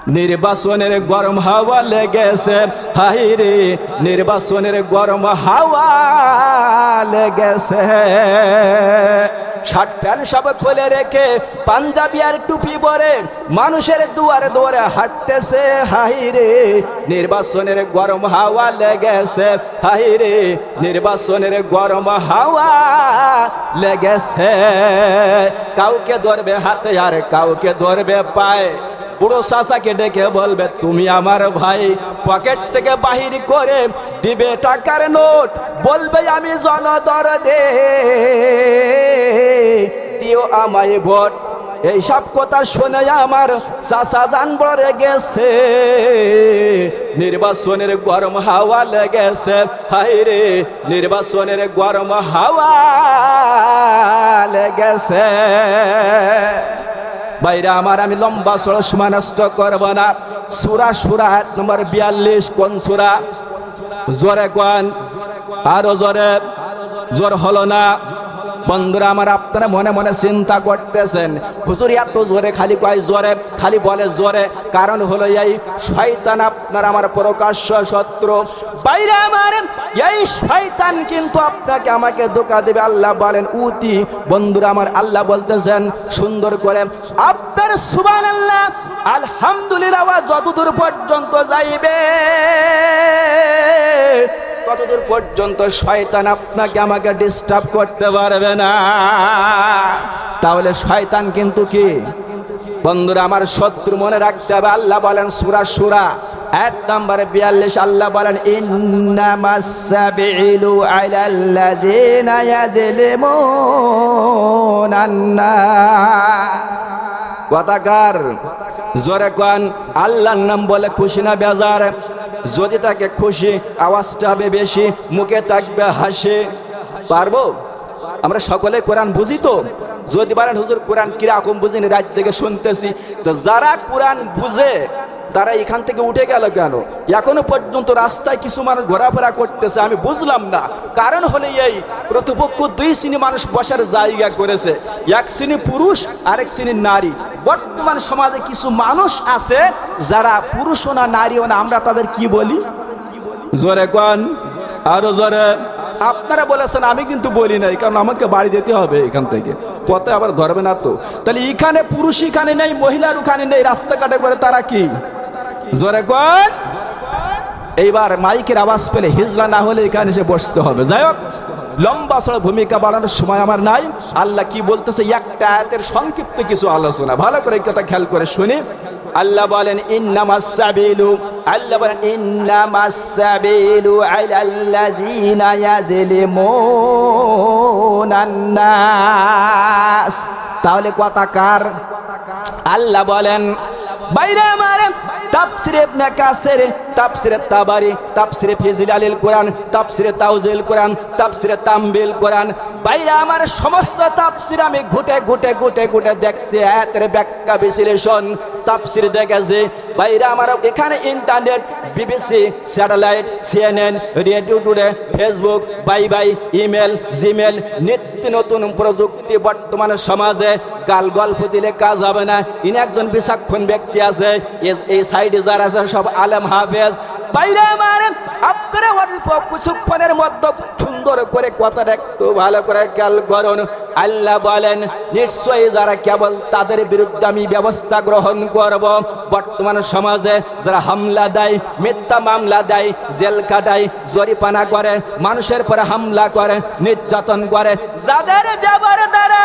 নির্বাচনের গরম হাওয়া লেগেছে, হাইরে নির্বাচনের গরম হাওয়া লেগেছে। শার্ট প্যান্ট সব খুলে রেখে পাঞ্জাবি আর টুপি পরে মানুষের দুয়ারে দুয়ারে হাঁটতেছে, হাইরে নির্বাচনের গরম হাওয়া লেগেছে, হাইরে নির্বাচনের গরম হাওয়া লেগেছে। কাউকে ধরবে হাতে আর কাউকে ধরবে পায়ে, বুড়ো চাচাকে ডেকে বলবে তুমি আমার ভাই, পকেট থেকে বাহির করে দিবে টাকার নোট, বলবে আমি জনদরদে দিও আমায় ভোট। এইসব কথা শুনে আমার চাচা জান বলে গেছে, নির্বাচনের গরম হাওয়া লেগেছে, হাইরে নির্বাচনের গরম হাওয়া লেগেছে। বাইরে আমার আমি লম্বা সড়ো সময় নষ্ট করব না। সূরা সূরা আয়াত নম্বর 42, কোন সূরা? জোরে কোন, আরো জোরে। জোর হলো না বন্ধুরা আমার। আপনারা মনে মনে চিন্তা করতেছেন হুজুর এত জোরে খালি কয় জোরে, খালি বলে জোরে, কারণ হলো এই শয়তান আপনার আমার প্রকাশ্য শত্রু। বাইরে আমার এই শয়তান কিন্তু আপনাকে আমাকে ধোঁকা দেবে। আল্লাহ বলেন উতি, বন্ধুরা আমার আল্লাহ বলতেছেন সুন্দর করে আপনার সুবহানাল্লাহ আলহামদুলিল্লাহ আওয়াজ যতদূর পর্যন্ত যাইবে ততদূর পর্যন্ত শয়তান আপনাকে আমাকে ডিস্টার্ব করতে পারবে না। তাহলে শয়তান কিন্তু কি বন্ধুরা আমার শত্রু, মনে রাখতে হবে। আল্লাহ বলেন সূরা সূরা আয়াত নাম্বার 42, আল্লাহ বলেন ইন্নামাস সাবিলু আলাল্লাযিনা ইয়াজলিমুনান নাস। কথাকার জোরে কোন, আল্লাহর নাম বলে খুশি না বেজার? যদি তাকে খুশি আওয়াজটা হবে বেশি, মুখে থাকবে হাসি। পারবো? আমরা সকলে কোরআন বুঝি তো? যদি বলেন হুজুর কোরআন কিরকম বুঝিনি, রাত থেকে শুনতেছি, তো যারা কোরআন বুঝে তারা এখান থেকে উঠে গেল কেন? এখনো পর্যন্ত রাস্তায় কিছু মানুষ ঘোরাফেরা করতেছে, আমি বুঝলাম না। কারণ হলে এই প্রতিপক্ষ দুই শ্রেণী মানুষ বসার জায়গা করেছে, এক শ্রেণী পুরুষ আরেক শ্রেণী নারী। বর্তমান সমাজে কিছু মানুষ আছে যারা পুরুষও না নারীও না, আমরা তাদের কি বলি? জোরে কোন, আরো জোরে। আপনারা বলেছেন, আমি কিন্তু বলি নাই, কারণ আমাকে বাড়ি যেতে হবে এখান থেকে, পথে আবার ধরবে না তো। তাহলে এখানে পুরুষ এখানে নেই, মহিলার ওখানে নেই, রাস্তাঘাটে করে তারা কি? জোরে কোন। এইবার মাইকের আওয়াজ পেলে হিজলা না হলে এখানে এসে বসতে হবে। যাই হোক, লম্বা সড় ভূমিকা বাড়ানোর সময় আমার নাই। আল্লাহ কি বলতেছে একটা আয়াতের সংক্ষিপ্ত কিছু আলোচনা, ভালো করে কথা খেয়াল করে শুনি। আল্লাহ বলেন ইন্নামাস সাবিলু, আল্লাহ বলেন ইন্নামাস সাবিলু আলাল্লাযিনা ইয়াজলিমুনান নাস। তাহলে কথা কার? আল্লাহ বলেন বাইরে আমার তাফসীরে ইবনে কাসির, তাফসীরে তাবারি, তাফসীরে ফিজিলালিল কোরআন, তাফসীরে তাওজিল কোরআন, তাফসীরে তামবিল কোরআন, বাইরে আমার সমস্ত তাফসীর আমি ঘুটে ঘুটে ঘুটে ঘুটে দেখছি, আয়াতের ব্যাখ্যা বিশ্লেষণ তাফসীর দেখেছি। বাইরে আমার এখানে internet, BBC, satellite, CNN, radio today, Facebook, by email, Gmail, নিত্য নতুন প্রযুক্তি বর্তমান সমাজে। গাল গল্প দিলে কাজ হবে না। ইনি একজন বিচক্ষণ ব্যক্তি আছে, এই সাইডে যারা আছে সব আলেম হাফেজ। বাইরে আমার আপনারা অল্প কিছুক্ষণের মধ্যে সুন্দর করে কথাটা একটু ভালো করে খেয়াল করুন। আল্লাহ বলেন নিশ্চয়ই যারা কেবল তাদের বিরুদ্ধে আমি ব্যবস্থা গ্রহণ করব। বর্তমান সমাজে যারা হামলা দেয়, মিথ্যা মামলা দেয়, জেল কাটায়, জরিমানা করে, মানুষের পরে হামলা করে, নির্যাতন করে, যাদের ব্যবহার দ্বারা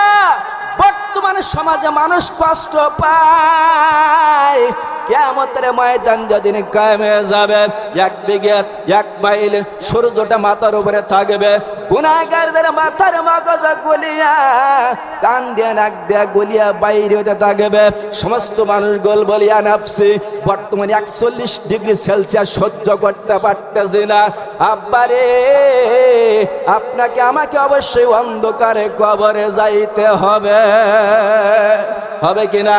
বর্তমান সমাজে মানুষ কষ্ট পায়, কিয়ামতের ময়দান যেদিন কায়েম হয়ে যাবে, 1 বিঘত 1 মাইল সূর্যটা মাথার উপরে থাকবে, গুনাহগারদের মাথার মগজ গলিয়া, কান দিয়ে নাক দিয়ে গলিয়া বাইরে হতে থাকবে। সমস্ত মানুষ গোল বলিয়া নাফসি। বর্তমানে 41 ডিগ্রি সেলসিয়াস সহ্য করতে পারতেছি না। আব্বারে আপনাকে আমাকে অবশ্যই অন্ধকারে কবরে যাইতে হবে, হবে কিনা?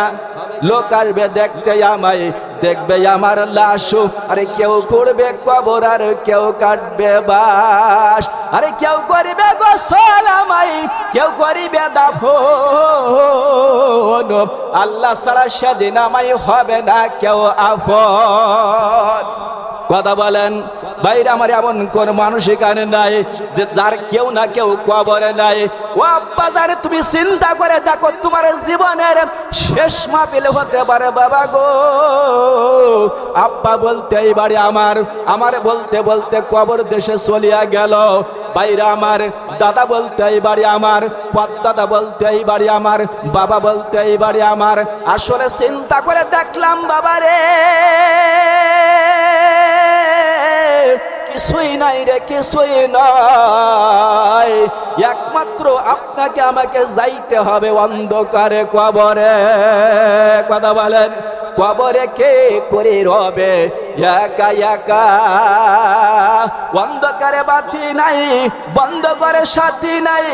লোক আসবে দেখতে আমায়, দেখবে আমার লাশ, আরে কেউ করবে কবর আর কেউ কাটবে বাস, আরে কেউ করিবে গোসল আমায়, কেউ করিবে দাফন, আল্লাহ ছাড়া সেদিন আমায় হবে না কেউ আপন। কথা বলেন বাইরে আমার এমন কোন মানুষ এখানে নাই যে যার কেউ না কেউ কবরে নাই। ও আব্বা জানে তুমি চিন্তা করে দেখো তোমার জীবনের শেষ মাহফিল হতে পারে বাবা গো। আব্বা বলতে এই বাড়ি আমার, আমার বলতে বলতে কবর দেশে চলিয়া গেল। বাইরে আমার দাদা বলতে এই বাড়ি আমার, পদ্দাদা বলতে এই বাড়ি আমার, বাবা বলতে এই বাড়ি আমার। আসলে চিন্তা করে দেখলাম বাবা রে কিছুই নাই রে, কিছুই নাই, একমাত্র আপনাকে আমাকে যাইতে হবে অন্ধকারে কবরে। কথা বলেন কবরে কে করে রবে একা একা, অন্ধকারে বাতি নাই, বন্ধ করে সাথী নাই,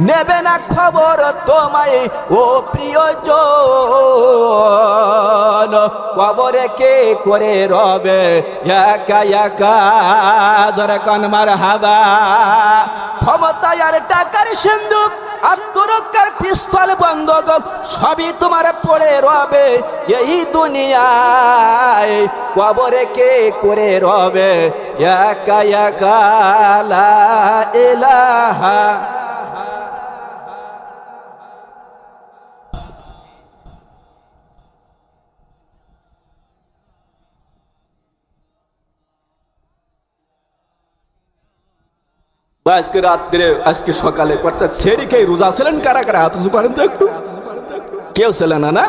নেবে না খবর তোমায় ও প্রিয়জন, কবরে কে করে রবে একা একা। ধরে কোন মারহাবা। ক্ষমতা আর টাকার সিন্ধুক, আত্মরক্ষার পিস্তল বন্দুক সবই তোমার পড়ে রবে এই দুনিয়ায়, কবরে কে করে রবে একা একা। লা ইলাহা আজকে রাত্রে আজকে সকালে কয়েকটা ছেড়ে খেয়ে রোজা ছিলেন কারা কারা হাত উঁচু করেন তো একটু। কেউ ছিল না না?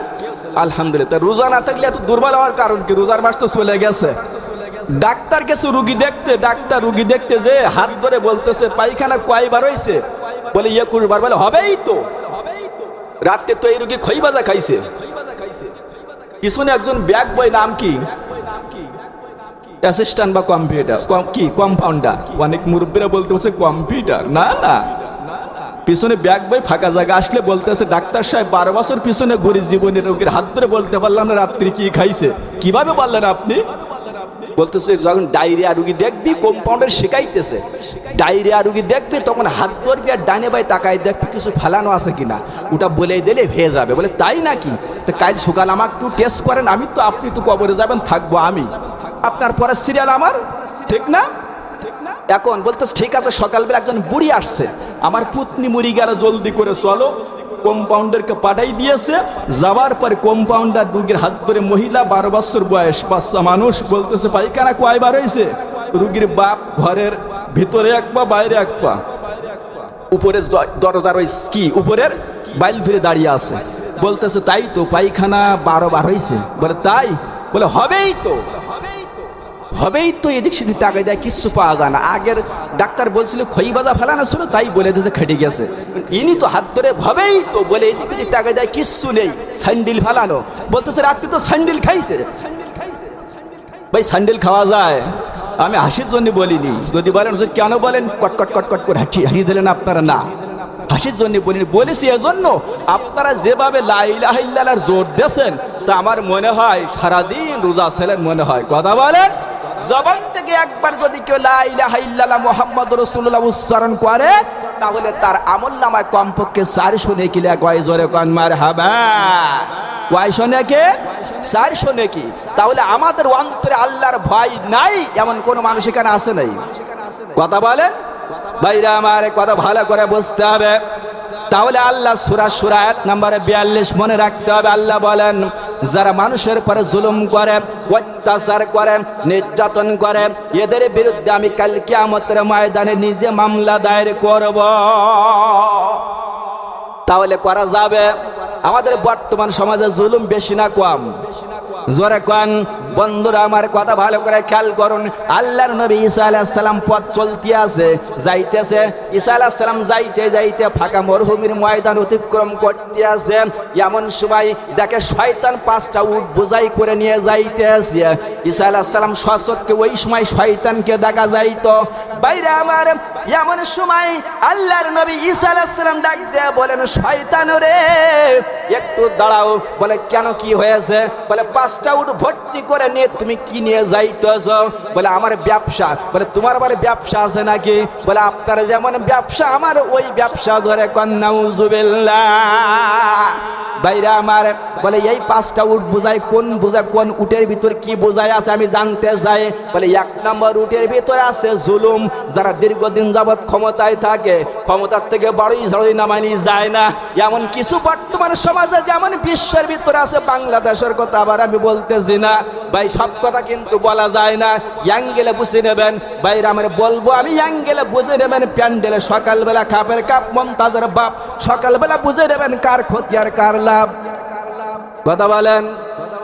আলহামদুলিল্লাহ। রোজা না থাকলে এত দুর্বল হওয়ার কারণ কি? রোজার মাস তো চলে গেছে। ডাক্তার গেছে রুগী দেখতে, ডাক্তার রুগী দেখতে যে হাত ধরে বলতেছে পায়খানা কয়বার হয়েছে? বলে 21 বার। বলে হবেই তো, রাত্রে তো এই রুগী খই ভাজা খাইছে। পিছনে একজন ব্যাগ বই, নাম কি? অ্যাসিস্ট্যান্ট বা কম্পিউটার কি কম্পাউন্ডার। অনেক মুরব্বীরা বলতে হচ্ছে কম্পিউটার, না না, পিছনে ব্যাগ বই ফাঁকা জায়গা আসলে বলতেছে ডাক্তার সাহেব 12 বছর পিছনে ঘুরি জীবনের রোগীর হাত ধরে বলতে পারলাম না রাত্রি কি খাইছে। কিভাবে বললেন আপনি? বলতেছে যখন ডায়রিয়া রুগী দেখবি, কম্পাউন্ডার শিখাইতেছে ডায়রিয়া রুগী দেখবি তখন হাত ধরবি আর ডানে বাই তাকাই দেখবি কিছু ফেলানো আছে কিনা, ওটা বলে দিলে হয়ে যাবে। বলে তাই নাকি? তো কাল সকাল আমাকে একটু টেস্ট করেন, আমি তো আপনি তো কবরে যাবেন, থাকবো আমি, আপনার পরে সিরিয়াল আমার, ঠিক না? এখন বলতেছে ঠিক আছে। সকালবেলা একজন বুড়ি আসছে, আমার পুতনি মুড়ি গেল, জলদি করে চলো। কম্পাউন্ডারকে পাঠাই দিয়েছে। যাওয়ার পর কম্পাউন্ডার রুগীর হাত ধরে, মহিলা 12 বছর বয়স, বাচ্চা মানুষ, বলতেছে পায়খানা কয়বার হয়েছে? রুগীর বাপ ঘরের ভিতরে এক পা, বাইরে এক পা, উপরে দরজার ওই কি উপরের বাইল ধরে দাঁড়িয়ে আছে। বলতেছে তাই তো, পায়খানা 12 বার হয়েছে। বলে তাই? বলে হবেই তো, হবেই তো। এদিক সেদিক তাকাই দেয়, কিচ্ছু পাওয়া যায় না। আগের ডাক্তার বলছিল খই ভাজা ফেলানো ছিল, তাই বলে দিয়েছে খেটে গেছে। ইনি তো হাত ধরে হবেই তো বলে এদিক ওদিক তাকাই দেয়, কিচ্ছু নেই, স্যান্ডেল ফেলানো। বলতেছে রাত্রি তো স্যান্ডেল খাইছে। ভাই স্যান্ডেল খাওয়া যায়? আমি হাসির জন্য বলিনি। যদি বলেন কেন বলেন, কটকট কটকট করে হাসিয়ে দিলেন আপনারা, না হাসির জন্য বলিনি, বলেছি এজন্য আপনারা যেভাবে লা ইলাহা ইল্লাল্লাহর জোর দিয়েছেন তা আমার মনে হয় সারাদিন রোজা ছিলেন মনে হয়। কথা বলেন, জবান থেকে একবার যদি কেউ লা ইলাহা ইল্লাল্লাহ মুহাম্মাদুর রাসূলুল্লাহ উচ্চারণ করে তাহলে তার আমলনামায় কমপক্ষে 400 নেকি লেখা হয়। জোরে কোন মারহাবা। কয়শো নেকি? 400 নেকি। তাহলে আমাদের অন্তরে আল্লাহর ভয় নাই এমন কোন মানুষ এখানে আছে নাই? কথা বলেন ভাইরা আমার, কথা ভালো করে বুঝতে হবে। তাহলে আল্লাহ সূরা আয়াত নম্বর 42 মনে রাখতে হবে। আল্লাহ বলেন যারা মানুষের পরে জুলুম করে, অত্যাচার করে, নির্যাতন করে, এদের বিরুদ্ধে আমি কাল কিয়ামতের ময়দানে নিজে মামলা দায়ের করব। তাহলে করা যাবে? আমাদের বর্তমান সমাজে জুলুম বেশি না কম? জোরে কোন বন্ধুরা আমার, কথা ভালো করে খেয়াল করুন। আল্লাহর নবী ঈসা আলাইহিস সালাম পথ চলতে আছে, যাইতেছে। ঈসা আলাইহিস সালাম যাইতে যাইতে ফাঁকা মরুভূমির ময়দান অতিক্রম করতে আছে। এমন সময় দেখে শয়তান 5টা উট বোঝাই করে নিয়ে যাইতে আছে। ঈসা আলাইহিস সালাম সচক্ষে ওই সময় শয়তানকে দেখা যাইতো। বাইরে আমার এমন সময় আল্লাহর নবী ঈসা আলাইহিস সালাম ডাক দিয়ে বলেন, শয়তান রে একটু দাঁড়াও। বলে কেন, কি হয়েছে? বলে 5টা উট ভর্তি করে নিয়ে তুমি কি নিয়ে যাইতেছ? বলে আমার ব্যবসা। বলে তোমার আবার ব্যবসা আছে নাকি? বলে আপনার যেমন ব্যবসা আমার ওই ব্যবসা। ধরে নাউজুবিল্লাহ। ভাইরা আমার, বলে এই 5টা উট বোঝায় কোন উটের ভিতর কি বোঝায় আছে আমি জানতে চাই। বলে 1 নম্বর উটের ভিতরে আছে জুলুম, যারা দীর্ঘদিন যাবৎ ক্ষমতায় থাকে, ক্ষমতার থেকে বাড়ি ঝড়ি নামানি যায় না, এমন কিছু বর্তমান সমাজে যেমন বিশ্বের ভিতরে আছে। বাংলাদেশের কথা আবার আমি বলতেছি না ভাই, সব কথা কিন্তু বলা যায় না, অ্যাঙ্গেলে বুঝে নেবেন। ভাইরা আমার বলবো আমি, অ্যাঙ্গেলে বুঝে নেবেন। প্যান্ডেলে সকালবেলা কাপের কাপ মমতাজের বাপ, সকালবেলা বুঝে নেবেন কার ক্ষতি আর কার লাভ। কথা বলেন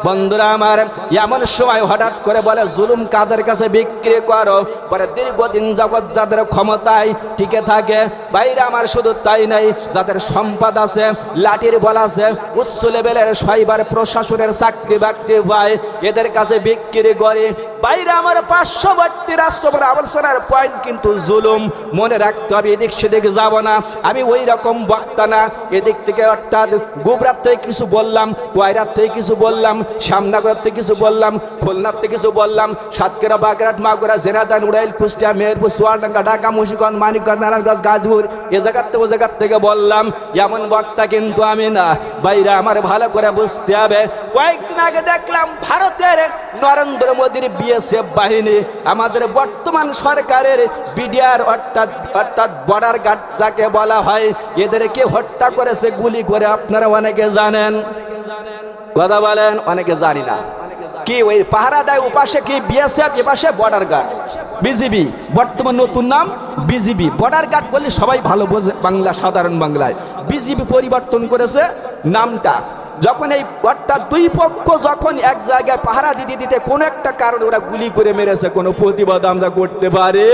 বন্ধুরা আমার। এমন সময় হঠাৎ করে বলে জুলুম কাদের কাছে বিক্রি করো? বলে দীর্ঘদিন যাবৎ যাদের ক্ষমতায় টিকে থাকে। বাইরে আমার শুধু তাই নাই, যাদের সম্পদ আছে, লাঠির বল আছে, উচ্চ লেভেলের সাইবার প্রশাসনের চাকরি বাকরি পায়, এদের কাছে বিক্রি করে। বাইরে আমার পার্শ্ববর্তী রাষ্ট্র আলোচনার পয়েন্ট কিন্তু জুলুম। মনে রাখতে হবে, এদিক সেদিক যাব না। আমি ওই রকম বক্তা না। এদিক থেকে অর্থাৎ গুবরাত থেকে কিছু বললাম, কয়রাত থেকে কিছু বললাম, শ্যামনগর থেকে কিছু বললাম, খুলনার থেকে কিছু বললাম, সাতক্ষীরা, বাগেরহাট, মাগুরা, ঝিনাইদহ, উড়াইল, কুষ্টিয়া, মেহেরপুর, চুয়াডাঙ্গা, ঢাকা, মুন্সিগঞ্জ, মানিকগঞ্জ, নারায়ণগঞ্জ, গাজীপুর, এ জায়গার থেকে বললাম। এমন বক্তা কিন্তু আমি না। বাইরে আমার ভালো করে বুঝতে হবে। কয়েকদিন আগে দেখলাম ভারতের নরেন্দ্র মোদীর বিএসএফ বাহিনী আমাদের বর্তমান সরকারের বিডিআর অর্থাৎ বর্ডার গার্ড যাকে বলা হয়, এদেরকে হত্যা করেছে গুলি করে। আপনারা অনেকে জানেন। কথা বলেন, অনেকে জানি না। কি ওই পাহারা দেয়, ওপাশে কি বিএসএফ, এপাশে বর্ডার গার্ড, বিজিবি। বর্তমান নতুন নাম বিজিবি। বর্ডার গার্ড বললে সবাই ভালো বোঝে বাংলা, সাধারণ বাংলায়। বিজিবি পরিবর্তন করেছে নামটা। যখন এই অর্থাৎ দুই পক্ষ যখন এক জায়গায় পাহারা দিতে দিতে কোনো একটা কারণে ওরা গুলি করে মেরেছে, কোনো প্রতিবাদ আমরা করতে পারি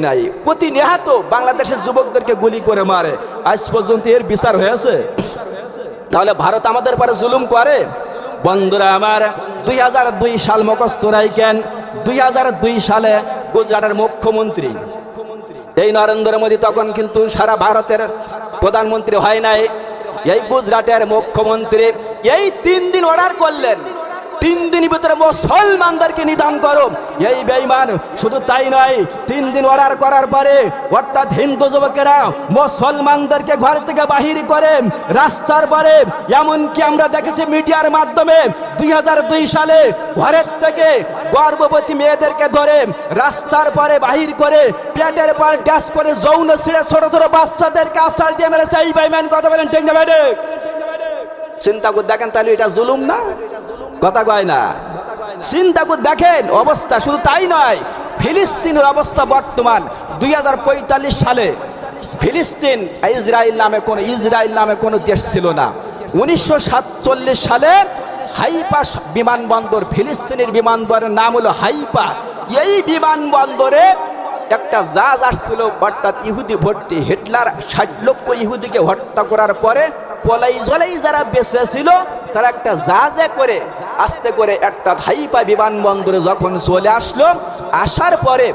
নাই। প্রতিনিয়ত বাংলাদেশের যুবকদেরকে গুলি করে মারে। আজ পর্যন্ত এর বিচার হয়েছে? তাহলে ভারত আমাদের পরে জুলুম করে? বন্ধুরা আমার, 2002 সাল মুখস্থ রাখেন। 2002 সালে গুজরাটের মুখ্যমন্ত্রী এই নরেন্দ্র মোদী, তখন কিন্তু সারা ভারতের প্রধানমন্ত্রী হয় নাই। এই গুজরাটের মুখ্যমন্ত্রী এই 3 দিন অর্ডার করলেন, 3 দিনের ভিতরে মুসলমানদেরকে নিধন করো। এই বেঈমান শুধু তাই নয়, 3 দিন অর্ডার করার পরে অর্থাৎ হিন্দু যুবকেরা মুসলমানদেরকে ঘর থেকে বাহির করেন রাস্তার পরে। এমনকি আমরা দেখেছি মিডিয়ার মাধ্যমে 2002 সালে ঘরের থেকে গর্ভবতী মেয়েদেরকে ধরে রাস্তার পরে বাহির করে পেটের পর গ্যাস করে যৌন ছিঁড়ে ছোট ছোট বাচ্চাদেরকে আশ্রয় দিয়ে মেরেছে এই বেঈমান। কথা বলেন ঠিক না বেঠিক? চিন্তা করে দেখেন, তাহলে এটা জুলুম না? কথা কয় না। চিন্তা করে দেখেন অবস্থা। শুধু তাই নয়, ফিলিস্তিনের অবস্থা বর্তমান 2045 সালে ফিলিস্তিন, ইসরায়েল নামে কোনো দেশ ছিল না। 1947 সালে হাইফা বিমানবন্দর, ফিলিস্তিনের বিমানবন্দরের নাম হলো হাইফা। এই বিমানবন্দরে একটা জাহাজ আসছিল অর্থাৎ ইহুদি ভর্তি। হিটলার 60 লক্ষ ইহুদিকে হত্যা করার পরে পলাই যারা বেঁচে ছিল তারা একটা জাহাজে করে আস্তে করে একটা হাইফা বিমানবন্দরে যখন চলে আসলো, আসার পরে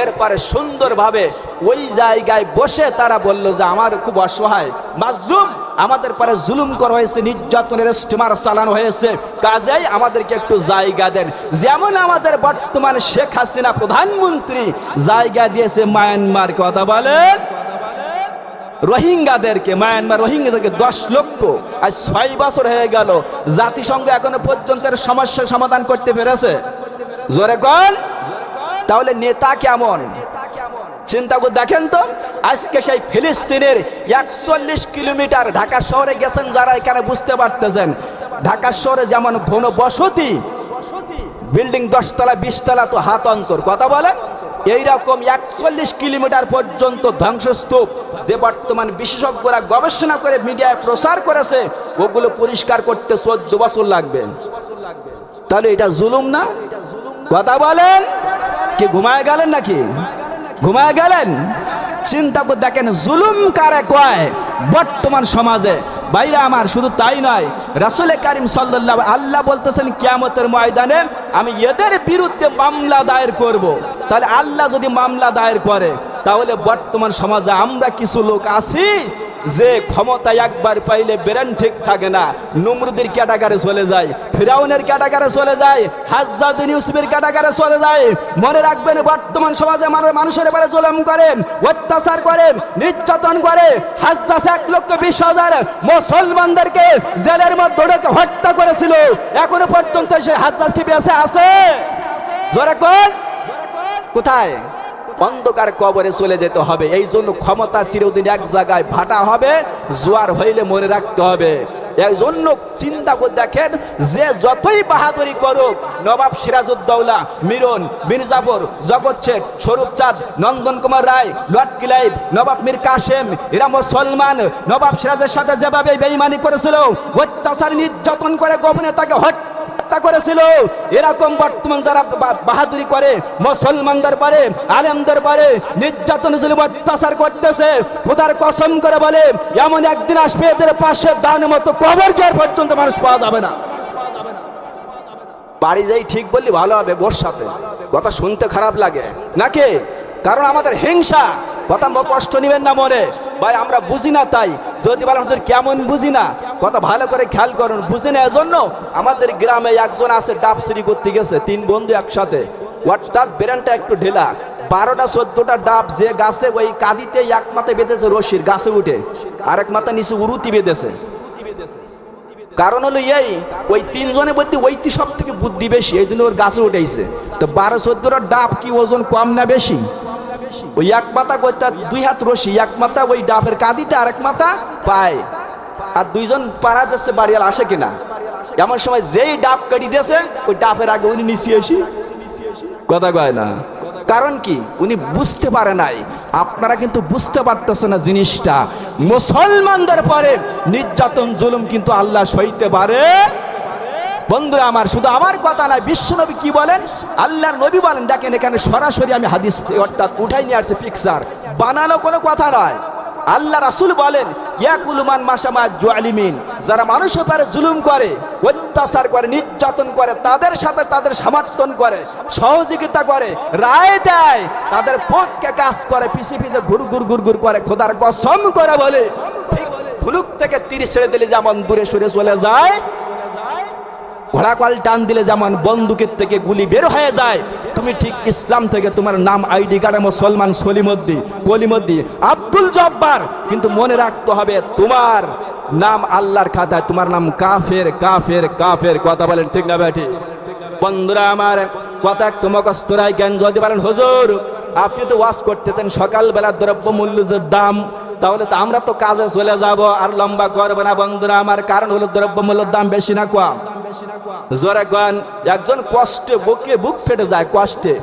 এরপরে সুন্দরভাবে ওই জায়গায় বসে তারা বলল যে আমার খুব অসহায়, মাজলুম, আমাদের পরে জুলুম করা হয়েছে, নির্যাতনের স্টিমার চালানো হয়েছে, কাজেই আমাদেরকে একটু জায়গা দেন। যেমন আমাদের বর্তমান শেখ হাসিনা প্রধানমন্ত্রী জায়গা দিয়েছে মায়ানমার। কথা বলেন, রোহিঙ্গাদেরকে, মায়ানমার রোহিঙ্গাদেরকে 10 লক্ষ। আজ 6 বছর হয়ে গেল, জাতিসংঘ এখনো পর্যন্ত সমস্যার সমাধান করতে পেরেছে? জোরে কন। তাহলে নেতা কেমন? চিন্তা করে দেখেন তো। আজকে সেই ফিলিস্তিনের 41 কিলোমিটার, ঢাকা শহরে গেছেন যারা এখানে বুঝতে পারতেছেন, ঢাকা শহরে যেমন ঘন বসতি, বিল্ডিং 10 তলা 20 তলা তো হাত অন্তর। কথা বলেন, এইরকম 41 কিলোমিটার পর্যন্ত ধ্বংসস্তূপ, যে বর্তমান বিশেষজ্ঞরা গবেষণা করে মিডিয়ায় প্রচার করেছে, ওগুলো পরিষ্কার করতে 14 বছর লাগবে। তাহলে এটা জুলুম না? কথা বলেন। কি ঘুমায় গেলেন নাকি? ঘুমায় গেলেন? চিন্তা করে দেখেন জুলুম কারে কয় বর্তমান সমাজে। ভাইরা আমার, শুধু তাই নয়, রাসূল কারীম সাল্লাল্লাহু আল্লাহ বলতেছেন কিয়ামতের ময়দানে আমি এদের বিরুদ্ধে মামলা দায়ের করব। তাহলে আল্লাহ যদি মামলা দায়ের করে, তাহলে বর্তমান সমাজে আমরা কিছু লোক আছি যে ক্ষমতা একবার পাইলে ব্রেন ঠিক থাকে না, নমরুদের ক্যাটাগরি চলে যায়, ফিরাউনের ক্যাটাগরি চলে যায়, হাজ্জাজ বিন ইউসুফের ক্যাটাগরি চলে যায়। মনে রাখবেন, বর্তমান সমাজে মানুষের উপরে জুলুম করে, অত্যাচার করে, নির্যাতন করে। হাজ্জাজ 1,20,000 মুসলমানদেরকে জেলের মধ্যে ঢুকে হত্যা করেছিল। এখনো পর্যন্ত সেই হাজ্জাজ কি বেঁচে আছে? জোরে কোন কোথায়? অন্ধকার কবরে চলে যেতে হবে। এই জন্য ক্ষমতা চিরদিন এক জায়গায় ভাটা হবে, জোয়ার হইলে মনে রাখতে হবে। এই জন্য চিন্তা করে দেখেন, যে যতই বাহাদুরি করুক, নবাব সিরাজউদ্দৌলা, মিরন, মির্জাফর, জগৎ শেখ, স্বরূপ চাঁদ, নন্দন কুমার রায়, লর্ড ক্লাইভ, নবাব মীর কাসেম, এরা মুসলমান। নবাব সিরাজের সাথে যেভাবে বেঈমানি করেছিল, অত্যাচার নির্যাতন করে গোপনে তাকে হত্যা করেছিল, এরকম বর্তমান যারা বাহাদুরি করে, মুসলমানদের পারে, আলেমদের পারে নির্যাতন জুলুম অত্যাচার করতেছে, খোদার কসম করে বলে, এমন একদিন আসবে এদের পাশে দানের মতো কবর গিয়ে পর্যন্ত মানুষ পাওয়া যাবে না। বাড়ি যাই ঠিক বললি ভালো হবে, বোর সাথে কথা শুনতে খারাপ লাগে নাকি? কারণ আমাদের হিংসা। কথা কষ্ট নিবেন না মনে, ভাই আমরা বুঝি না। তাই যদি বলেন হুজুর কেমন বুঝি না, কথা ভালো করে খেয়াল করুন। বুঝি না এজন্য আমাদের গ্রামে একজন আছে, ডাব চুরি করতে গেছে, 3 বন্ধু একসাথে। তার ব্রেনটা একটু ঢিলা, 12টা 14টা ডাব যে গাছে, ওই কাঁদিতে এক মাথায় বেঁধেছে রশির, গাছে উঠে আরেক মাথা নিচে উরুতি বেঁধেছে। কারণ হলো এই, ওই 3 জনের মধ্যে ওইটি সব থেকে বুদ্ধি বেশি, এই জন্য ওর গাছে উঠেছে। তো 12-14টা ডাব কি ওজন কম না বেশি? ওই এক মাথা করতে 2 হাত রশি, এক মাথা ওই ডাবের কাঁদিতে, আরেক মাথা পায়। আর 2 জন পাড়া দিচ্ছে, বাড়িয়াল আসে কিনা। এমন সময় যেই ডাব কাটি দিয়েছে, ওই ডাবের আগে উনি নিচে আসি, কথা কয় না। কারণ কি? উনি বুঝতে পারে নাই। আপনারা কিন্তু বুঝতে পারতেছে না জিনিসটা। মুসলমানদের পরে নির্যাতন জুলুম কিন্তু আল্লাহ সইতে পারে। বন্ধুরা আমার, শুধু আমার কথা নয়, বিশ্বনবী কি বলেন, আল্লাহর নবী বলেন। দেখেন এখানে সরাসরি আমি হাদিস অর্থাৎ উঠাই নিয়ে আসছে, পিকচার বানানো কোনো কথা নয়। আল্লাহ রাসূল বলেন, ইয়াকুলুমান মাশামা জুআলিমিন, যারা মানুষের উপরে জুলুম করে, অত্যাচার করে, নির্যাতন করে, তাদের সাথে তাদের সমর্থন করে, সহযোগিতা করে, রায় দেয়, তাদের পক্ষে কাজ করে, পিছে পিছে ঘুর করে, খোদার কসম করে বলে, ঠিক ধুলুক থেকে তীর ছেড়ে দিলে যেমন দূরে সরে চলে যায়, ঘোড়াকল টান দিলে যেমন বন্দুকের থেকে গুলি বের হয়ে যায়, তুমি ঠিক ইসলাম থেকে তোমার নাম আইডি কার্ডে মুসলমান সলিমুদ্দিন, কলিমুদ্দিন, আব্দুল জব্বার, কিন্তু মনে রাখতে হবে তোমার নাম আল্লাহর খাতায়, তোমার নাম কাফের কাফের কাফের। কথা বলেন ঠিক না বেটি? বন্ধুরা আমার, কথা একটু মুখস্থ রাখেন। যদি বলেন হুজুর আপনি তো ওয়াজ করতেছেন সকালবেলা দ্রব্য মূল্যের দাম, তাহলে তো আমরা তো কাজে চলে যাব, আর লম্বা করবো না। বন্ধুরা আমার, কারণ হলো দ্রব্য মূল্যের দাম বেশি না কম? জোরে কন। একজন কষ্টে বুকে বুক ফেটে যায়, কষ্টে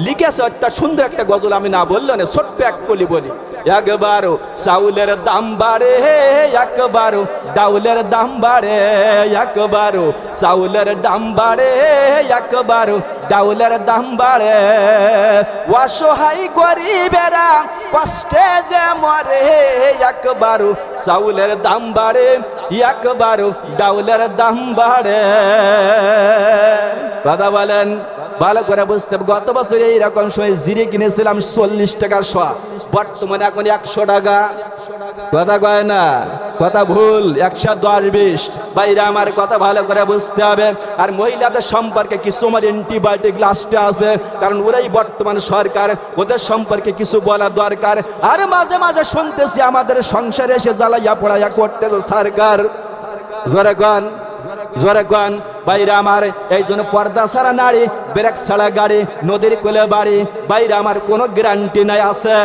লিখেছে একটা সুন্দর একটা গজল, আমি না বললো না, ছোট্ট এক কলি বলি। একবারও চাউলের দাম বাড়ে, একবারও ডাউলের দাম বাড়ে, একবারও চাউলের দাম বাড়ে, একবারও ডাউলের দাম বাড়ে, অসহায় গরিবেরা কষ্টে যে মরে, একবারও চাউলের দাম বাড়ে, একবারও ডাউলের দাম বাড়ে। কথা বলেন ভালো করে বুঝতে হবে। গত বছর এইরকম সময় জিরে কিনেছিলাম 40 টাকার শ, বর্তমানে এখন 100 টাকা। কথা কয় না, কথা ভুল, 110-20। বাইরে আমার কথা ভালো করে বুঝতে হবে। আর মহিলাদের সম্পর্কে কিছু আমার অ্যান্টিবায়োটিক লাস্টে আছে, কারণ ওরাই বর্তমান সরকার, ওদের সম্পর্কে কিছু বলা দরকার। আর মাঝে মাঝে শুনতেছি আমাদের সংসারে এসে জ্বালাইয়া পড়াইয়া করতেছে সরকার। জোরে গান, জোরে গান। বাইরে আমার, এই জন্য পর্দা ছাড়া নারী, ব্রেক ছাড়া গাড়ি, নদীর কোলে বাড়ি, বাইরে আমার কোনো গ্যারান্টি নাই। আছে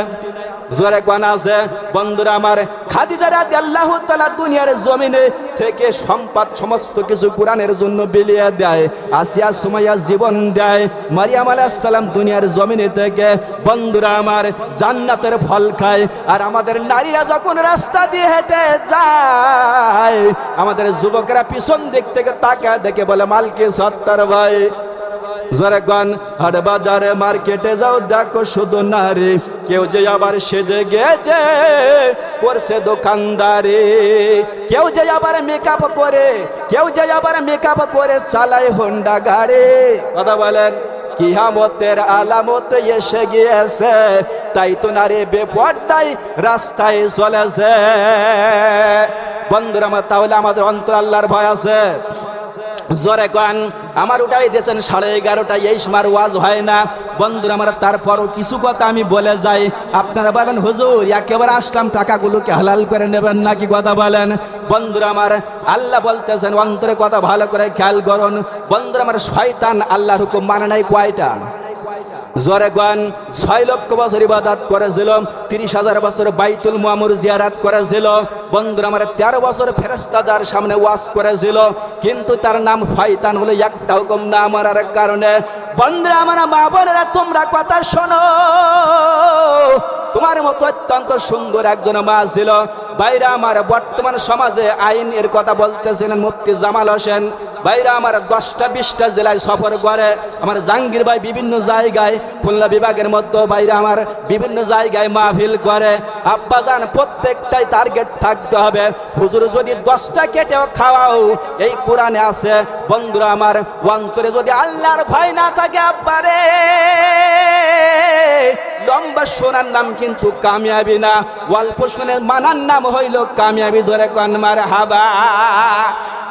জোরে গান আছে। বন্ধুরা আমার, খাদিজা রাদিয়াল্লাহু তাআলা দুনিয়ার জমিনে থেকে সম্পদ সমস্ত কিছু কোরআনের জন্য বিলিয়ে দেয়। আসিয়া সুমাইয়া জীবন দেয়। মারিয়াম আলাইহিস সালাম দুনিয়ার জমিনে থেকে, বন্ধুরা আমার, জান্নাতের ফল খায়। আর আমাদের নারীরা যখন রাস্তা দিয়ে হেঁটে যায়, আমাদের যুবকরা পিছন দিক থেকে তাকায় দেখে বলে মালকে সত্তর ভাই। জোরে গান। হাট বাজারে মার্কেটে যাও দেখো শুধু নারী, কেউ যে আবার সেজে গেছে করছে দোকানদারি, কেউ যে আবার মেকআপ করে, কেউ যে আবার মেকআপ করে চালায় হোন্ডা গাড়ি। কথা বলেন, কিয়ামতের আলামত এসে গিয়েছে, তাই তো নারী বেপরদায় রাস্তায় চলেছে। বন্ধুরা আমার, তাহলে আমাদের অন্তর আল্লাহর ভয় আছে? জোরে কন। আমার উঠাই দিয়েছেন 11:30, এই সময় ওয়াজ হয় না। বন্ধুরা আমার, তারপরও কিছু কথা আমি বলে যাই। আপনারা বলেন হুজুর একেবারে আসলাম, টাকাগুলোকে হালাল করে নেবেন নাকি? কথা বলেন। বন্ধুরা আমার, আল্লাহ বলতেছেন অন্তরে কথা ভালো করে খেয়াল করুন। বন্ধুরা আমার, শয়তান আল্লাহর হুকুম মানে নাই কয়টা? জোরে গান। 6 লক্ষ বছর ইবাদত করেছিল, 30,000 বছর বাইতুল মুআম্মর জিয়ারত করেছিল। বন্ধুরা আমার, 13 বছর ফেরেশতাদের সামনে ওয়াজ করেছিল, কিন্তু তার নাম শয়তান হলো একটা হুকুম না মানার কারণে। বন্ধুরা আমার, মা বোনেরা তোমরা কথা শোনো। তোমার মতো অত্যন্ত সুন্দর একজন মা ছিল। ভাইরা আমার, বর্তমান সমাজে আইন এর কথা বলতেছিলেন মুফতি জামাল হোসেন। ভাইরা আমার, 10টা 20টা জেলায় সফর করে। আমার জাহাঙ্গীর ভাই বিভিন্ন জায়গায়, খুলনা বিভাগের মধ্যে ভাইরা আমার বিভিন্ন জায়গায় মাহফিল করে। আব্বাজান প্রত্যেকটাই টার্গেট থাকতে হবে। হুজুর যদি 10টা কেটেও খাওয়াও, এই কোরআনে আছে। বন্ধুরা আমার, অন্তরে যদি আল্লাহর ভয় না থাকে আব্বারে, লম্বা শোনার নাম কিন্তু কামিয়াবি না, অল্প শুনে মানার নাম হইল কামিয়াবি। জোরে কোন মারহাবা।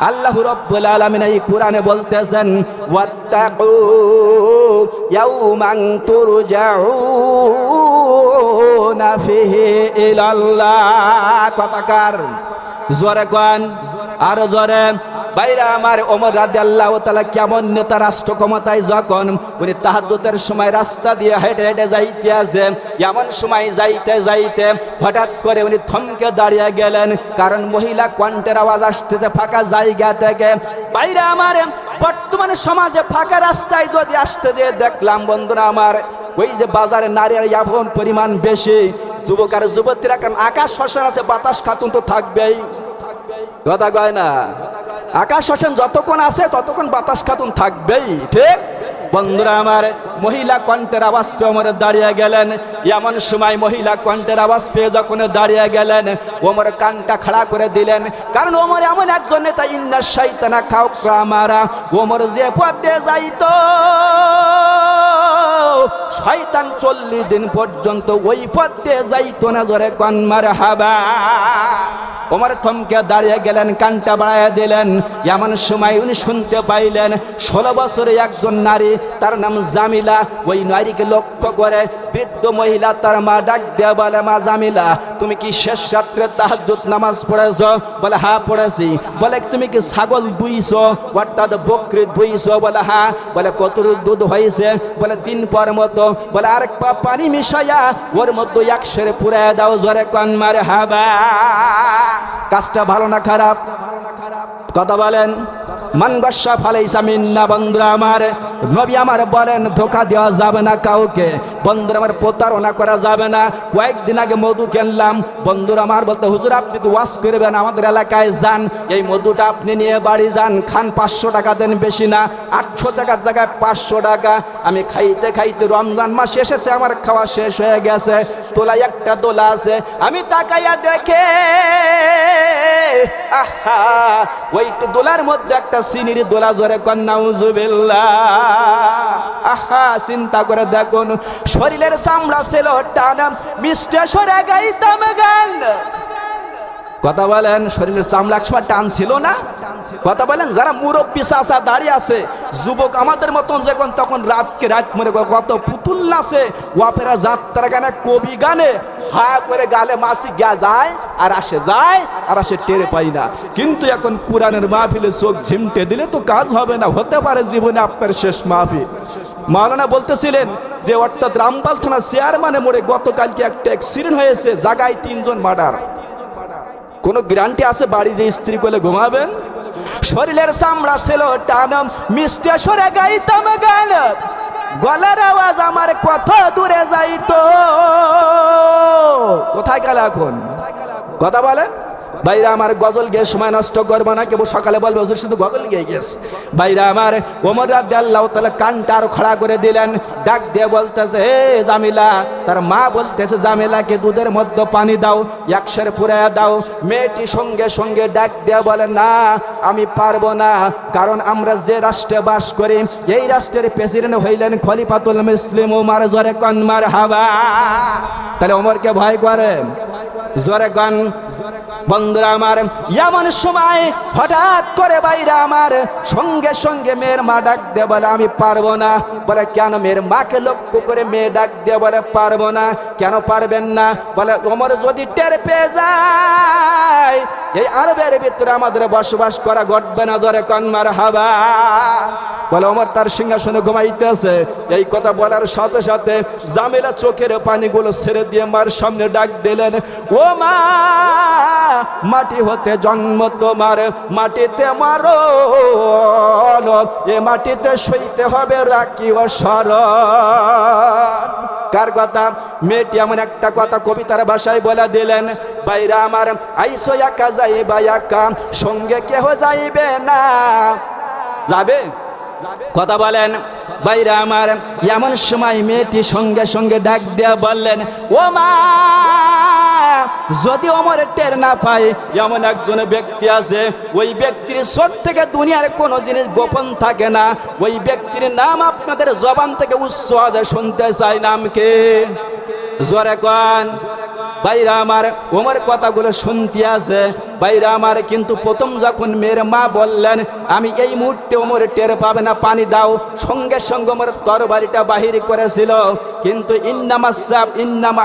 আল্লাহ রাব্বুল আলামিন এই কোরআনে বলতেছেন, ওয়াত্তাকু ইয়াউমান তুরজাউনা ফিহি ইলাল্লাহ। কথাকার জোরে কোন, আর জোরে। ভাইরা আমার, ওমর রাদিয়াল্লাহু তাআলা কেমন নেতা, রাষ্ট্র ক্ষমতায় যখন উনি তাহাজ্জুদের সময় রাস্তা দিয়ে হেঁটে হেঁটে যাইতে আছে, এমন সময় যাইতে যাইতে হঠাৎ করে উনি থমকে দাঁড়িয়ে গেলেন, কারণ মহিলা কণ্ঠের আওয়াজ আসতেছে ফাঁকা জায়গা থেকে। ভাইরা আমার, বর্তমানে সমাজে ফাঁকা রাস্তায় যদি আসতে যে দেখলাম বন্ধুরা আমার, ওই যে বাজারে নারীর এমন পরিমাণ বেশি, যুবক আর যুবতীরা, কারণ আকাশ শ্মশান আছে, বাতাস খাতুন তো থাকবেই। কথা কয় না? আকাশ শ্মশান যতক্ষণ আছে ততক্ষণ বাতাস খাতুন থাকবেই, ঠিক? বন্ধুরা আমার, মহিলা কণ্ঠের আওয়াজ পেয়ে ওমর দাঁড়িয়ে গেলেন। এমন সময় মহিলা কণ্ঠের আওয়াজ পেয়ে যখন দাঁড়িয়ে গেলেন, ওমর কানটা খাড়া করে দিলেন, কারণ ওমর এমন একজন নেতা, ইন্না শাইতানা খাওয়া মারা। ওমর যে পথে যাইতো, শয়তান 40 দিন পর্যন্ত ওই পথে যাইতো না। জোরে কোন মারহাবা। ওমর থমকে দাঁড়িয়ে গেলেন, কানটা বাড়াইয়া দিলেন। এমন সময় উনি শুনতে পাইলেন 16 বছরে একজন নারী, তার নাম জামিলা। ওই নারীকে লক্ষ্য করে বৃদ্ধ মহিলা তার মা ডাক দেয়া বলে, মা জামিলা, তুমি কি শেষ রাত্রে তাহাজ্জুদ নামাজ পড়েছ? বলে হ্যাঁ পড়েছি। বলে তুমি কি ছাগল দুইছো, অর্থাৎ বকরি দুইছো? বলে হ্যাঁ। বলে কতটুকু দুধ হয়েছে? বলে 3 পর মতো। বলে আরেক পা পানি মিশাইয়া ওর মধ্যে 1 সের পুরাইয়া দাও। জোরে কোন মারহাবা। কাজটা ভালো না খারাপ? কথা বলেন। মান গাশা ফালাইসা মিন্না। বন্ধুরা আমার, নবী আমার বলেন ধোঁকা দেওয়া যাবে না কাউকে। বন্ধুরা আমার, প্রতারণা করা যাবে না। কয়েকদিন আগে মধু কিনলাম, বন্ধুরা আমার বলতে, হুজুর আপনি তো ওয়াজ করবেন, আমাদের এলাকায় যান, এই মধুটা আপনি নিয়ে বাড়ি যান, খান, 500 টাকা দেন, বেশি না, 800 টাকার জায়গায় 500 টাকা। আমি খাইতে খাইতে রমজান মাস এসেছে, আমার খাওয়া শেষ হয়ে গেছে। তোলায় একটা দোলা আছে, আমি তাকাইয়া দেখে আহা, ওই দোলার মধ্যে একটা চিনির দোলা। জোরে কোন নাউজুবিল্লাহ। আহা, চিন্তা করে দেখুন, শরীরের চামড়া ছিল টানা, মিষ্টি সরে গাইতাম গান। কথা বলেন, শরীরের চামড়া একসময় টান ছিল না? কথা বলেন। যারা মুরব্বী চাচা দাঁড়িয়ে আছে, যুবক আমাদের মতন যখন, তখন রাতকে রাত মনে কত পুতুল নাচে, ওয়াপেরা যাত্রা গানে, কবি গানে, হা করে গালে মাসি গা যায় আর আসে, যায় আর আসে, টেরে পাই না। কিন্তু এখন কোরআনের মাহফিলে চোখ ঝিমটে দিলে তো কাজ হবে না। হতে পারে জীবনে আপনার শেষ মাহফিল। মাওলানা বলতেছিলেন যে, অর্থাৎ রামপাল থানা চেয়ারম্যানে মোড়ে গতকালকে একটা অ্যাক্সিডেন্ট হয়েছে, জায়গায় 3 জন মার্ডার। কোন গ্যারান্টি আছে বাড়ি যে স্ত্রী কোলে ঘুমাবেন? শরীরের চামড়া ছিল টানম, মিষ্টি সরে গাইতাম গান, গলার আওয়াজ আমার কত দূরে যাইতো। কোথায় গেল এখন? কথা বলেন। ভাইরা আমার গজল গিয়ে সময় নষ্ট করবো না, কেবল সকালে বলবে হুজুর শুধু গজল গিয়ে গেছে। ভাইরা আমার ওমর রাদিয়াল্লাহু তাআলা কানটা আরো খড়া করে দিলেন, ডাক দিয়ে বলতেছে হে জামিলা, তার মা বলতেছে জামিলাকে দুধের মধ্যে পানি দাও, একশের পুরায়া দাও। মেয়েটি সঙ্গে সঙ্গে ডাক দিয়ে বলে না আমি পারবো না, কারণ আমরা যে রাষ্ট্রে বাস করি এই রাষ্ট্রের প্রেসিডেন্ট হইলেন খলিফাতুল মুসলিম ওমর। জোরে কোন মারহাবা। তাহলে ওমরকে ভয় করে, জোরে কোন। বন্ধুরা আমার এমন সময় হঠাৎ করে বাইরে আমার সঙ্গে সঙ্গে মেয়ের মা ডাক দিয়ে বলে আমি পারবো না। বলে কেন? মেয়ের মাকে লক্ষ্য করে মেয়ে ডাক দিয়ে বলে পারবো না। কেন পারবেন না? বলে ওমর যদি টের পেয়ে যায় এই আরবের ভিতরে আমাদের বসবাস করা ঘটবে না। জোরে কোন মারহাবা। বলে ওমর তার সিংহাসনে ঘুমাইতেছে। এই কথা বলার সাথে সাথে জামিলা চোখের পানিগুলো ছেড়ে দিয়ে মার সামনে ডাক দিলেন, ও মা, মাটি হতে জন্ম তোমার, মাটিতে মারো, এ মাটিতে সইতে হবে রাখি ও শরণ। কার কথা? মেয়েটি এমন একটা কথা কবিতার ভাষায় বলে দিলেন, বাইরা আমার আইসো একা যাইবা একা, সঙ্গে কেহ যাইবে না। যাবে? কথা বলেন। বাইরা আমার এমন সময় মেয়েটি সঙ্গে সঙ্গে ডাক দিয়া বললেন, ও মা, যদি ওমর টের না পায় এমন একজন ব্যক্তি আছে, ওই ব্যক্তির চোখ থেকে দুনিয়ার কোনো জিনিস গোপন থাকে না, ওই ব্যক্তির নাম আপনাদের জবান থেকে উচ্চ আওয়াজে শুনতে চাই। নাম কে? জোরে কোন। বাইরা আমার ওমর কথাগুলো শুনতে আছে। বাইরা আমার কিন্তু প্রথম যখন মেয়ের মা বললেন আমি এই মুহূর্তে ওমর টের পাবে না, পানি দাও, সঙ্গে সঙ্গে ওমর তরবারিটা বাহির করেছিল। কিন্তু ইন্নামা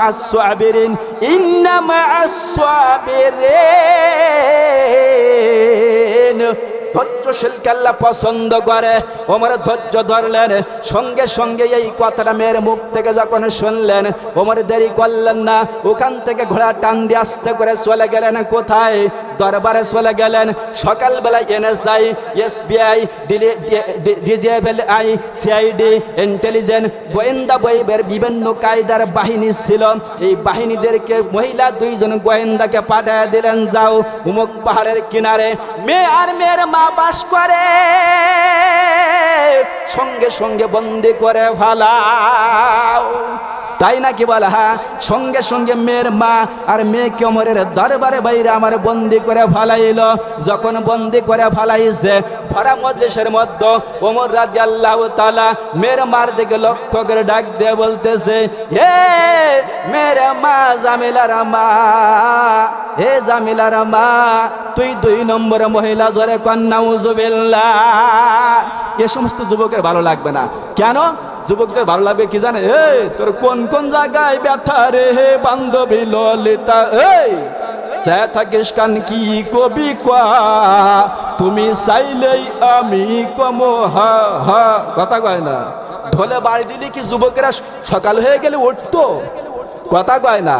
আস-সাবিরিন, ধৈর্যশীলকে আল্লাহ পছন্দ করে। ওমর ধৈর্য ধরলেন। সঙ্গে সঙ্গে এই কথাটা মেয়ের মুখ থেকে যখন শুনলেন ওমর দেরি করলেন না, ওখান থেকে ঘোড়া টান দিয়ে আস্তে করে চলে গেলেন। কোথায়? দরবারে চলে গেলেন। সকালবেলায় NSI, SBI, DGFI, CID, intelligence, গোয়েন্দা বইয়ের বিভিন্ন কায়দার বাহিনী ছিল। এই বাহিনীদেরকে মহিলা দুইজন গোয়েন্দাকে পাঠিয়ে দিলেন, যাও উমুক পাহাড়ের কিনারে মেয়ে আর মেয়ের মা বাস করে, সঙ্গে সঙ্গে বন্দি করে ফেলাও। তাই নাকি? বলা হ্যাঁ। সঙ্গে সঙ্গে মেয়ের মা আর মেয়েকে ওমরের দরবারে বাইরে আমার বন্দি করে ফেলাইল। যখন বন্দি করে ফেলাইছে ভরা মজলিসের মধ্যে ওমর রাদিয়াল্লাহু তাআলা মেয়ের মার দিকে লক্ষ্য করে ডাক দিয়ে বলতেছে, হে মেয়ের মা, জামিলার মা, হে জামিলার মা, তুই 2 নম্বর মহিলা। জোরে কোন নাউজুবিল্লাহ। এ সমস্ত যুবকের ভালো লাগবে না। কেন? যুবকদের ভালো লাগবে কি জানে? এই তোর কোন কোন জায়গায় ব্যথা রে হে বান্ধবী ললিতা, এই চায় থাকিস কান কি কবি কোয়া, তুমি চাইলেই আমি কমো হা হা। কথা কয় না? ঢোলে বাড়ি দিলে কি যুবকেরা সকাল হয়ে গেলে উঠতো? কথা কয় না?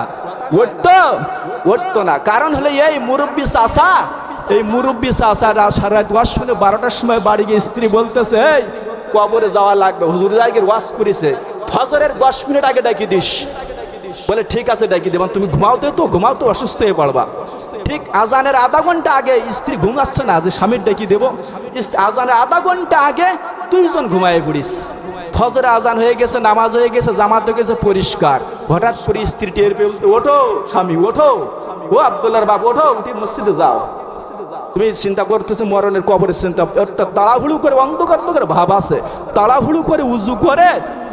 উঠতো না। কারণ হলে এই মুরব্বী চাচা, এই মুরব্বী চাচারা সারা রাত ওয়াজ শুনে 12টার সময় বাড়ি গিয়ে স্ত্রী বলতেছে, এই কবরে যাওয়া লাগবে, হুজুর জায়গায় ওয়াজ করেছে, ফজরের 10 মিনিট আগে ডাকি দিস। বলে ঠিক আছে ডাকি দেব। তুমি ঘুমাও তো অসুস্থ হয়ে পড়বা। ঠিক আজানের আধা ঘন্টা আগে, স্ত্রী ঘুমাচ্ছে না যে স্বামীর ডাকি দেব, আজানের আধা ঘন্টা আগে 2 জন ঘুমায় পড়িস। ফজরে আজান হয়ে গেছে, নামাজ হয়ে গেছে, জামাত হয়ে গেছে পরিষ্কার। হঠাৎ করে স্ত্রী টের পেয়ে বলতে, ওঠো স্বামী, ওঠো, ও আব্দুল্লাহর বাপ, ওঠো, উঠে মসজিদে যাও। তুমি চিন্তা করতেছো মরণের কবরের চিন্তা। তাড়াহুড়ো করে, অন্ধকার ভাব আছে, তাড়াহুড়ো করে উজু করে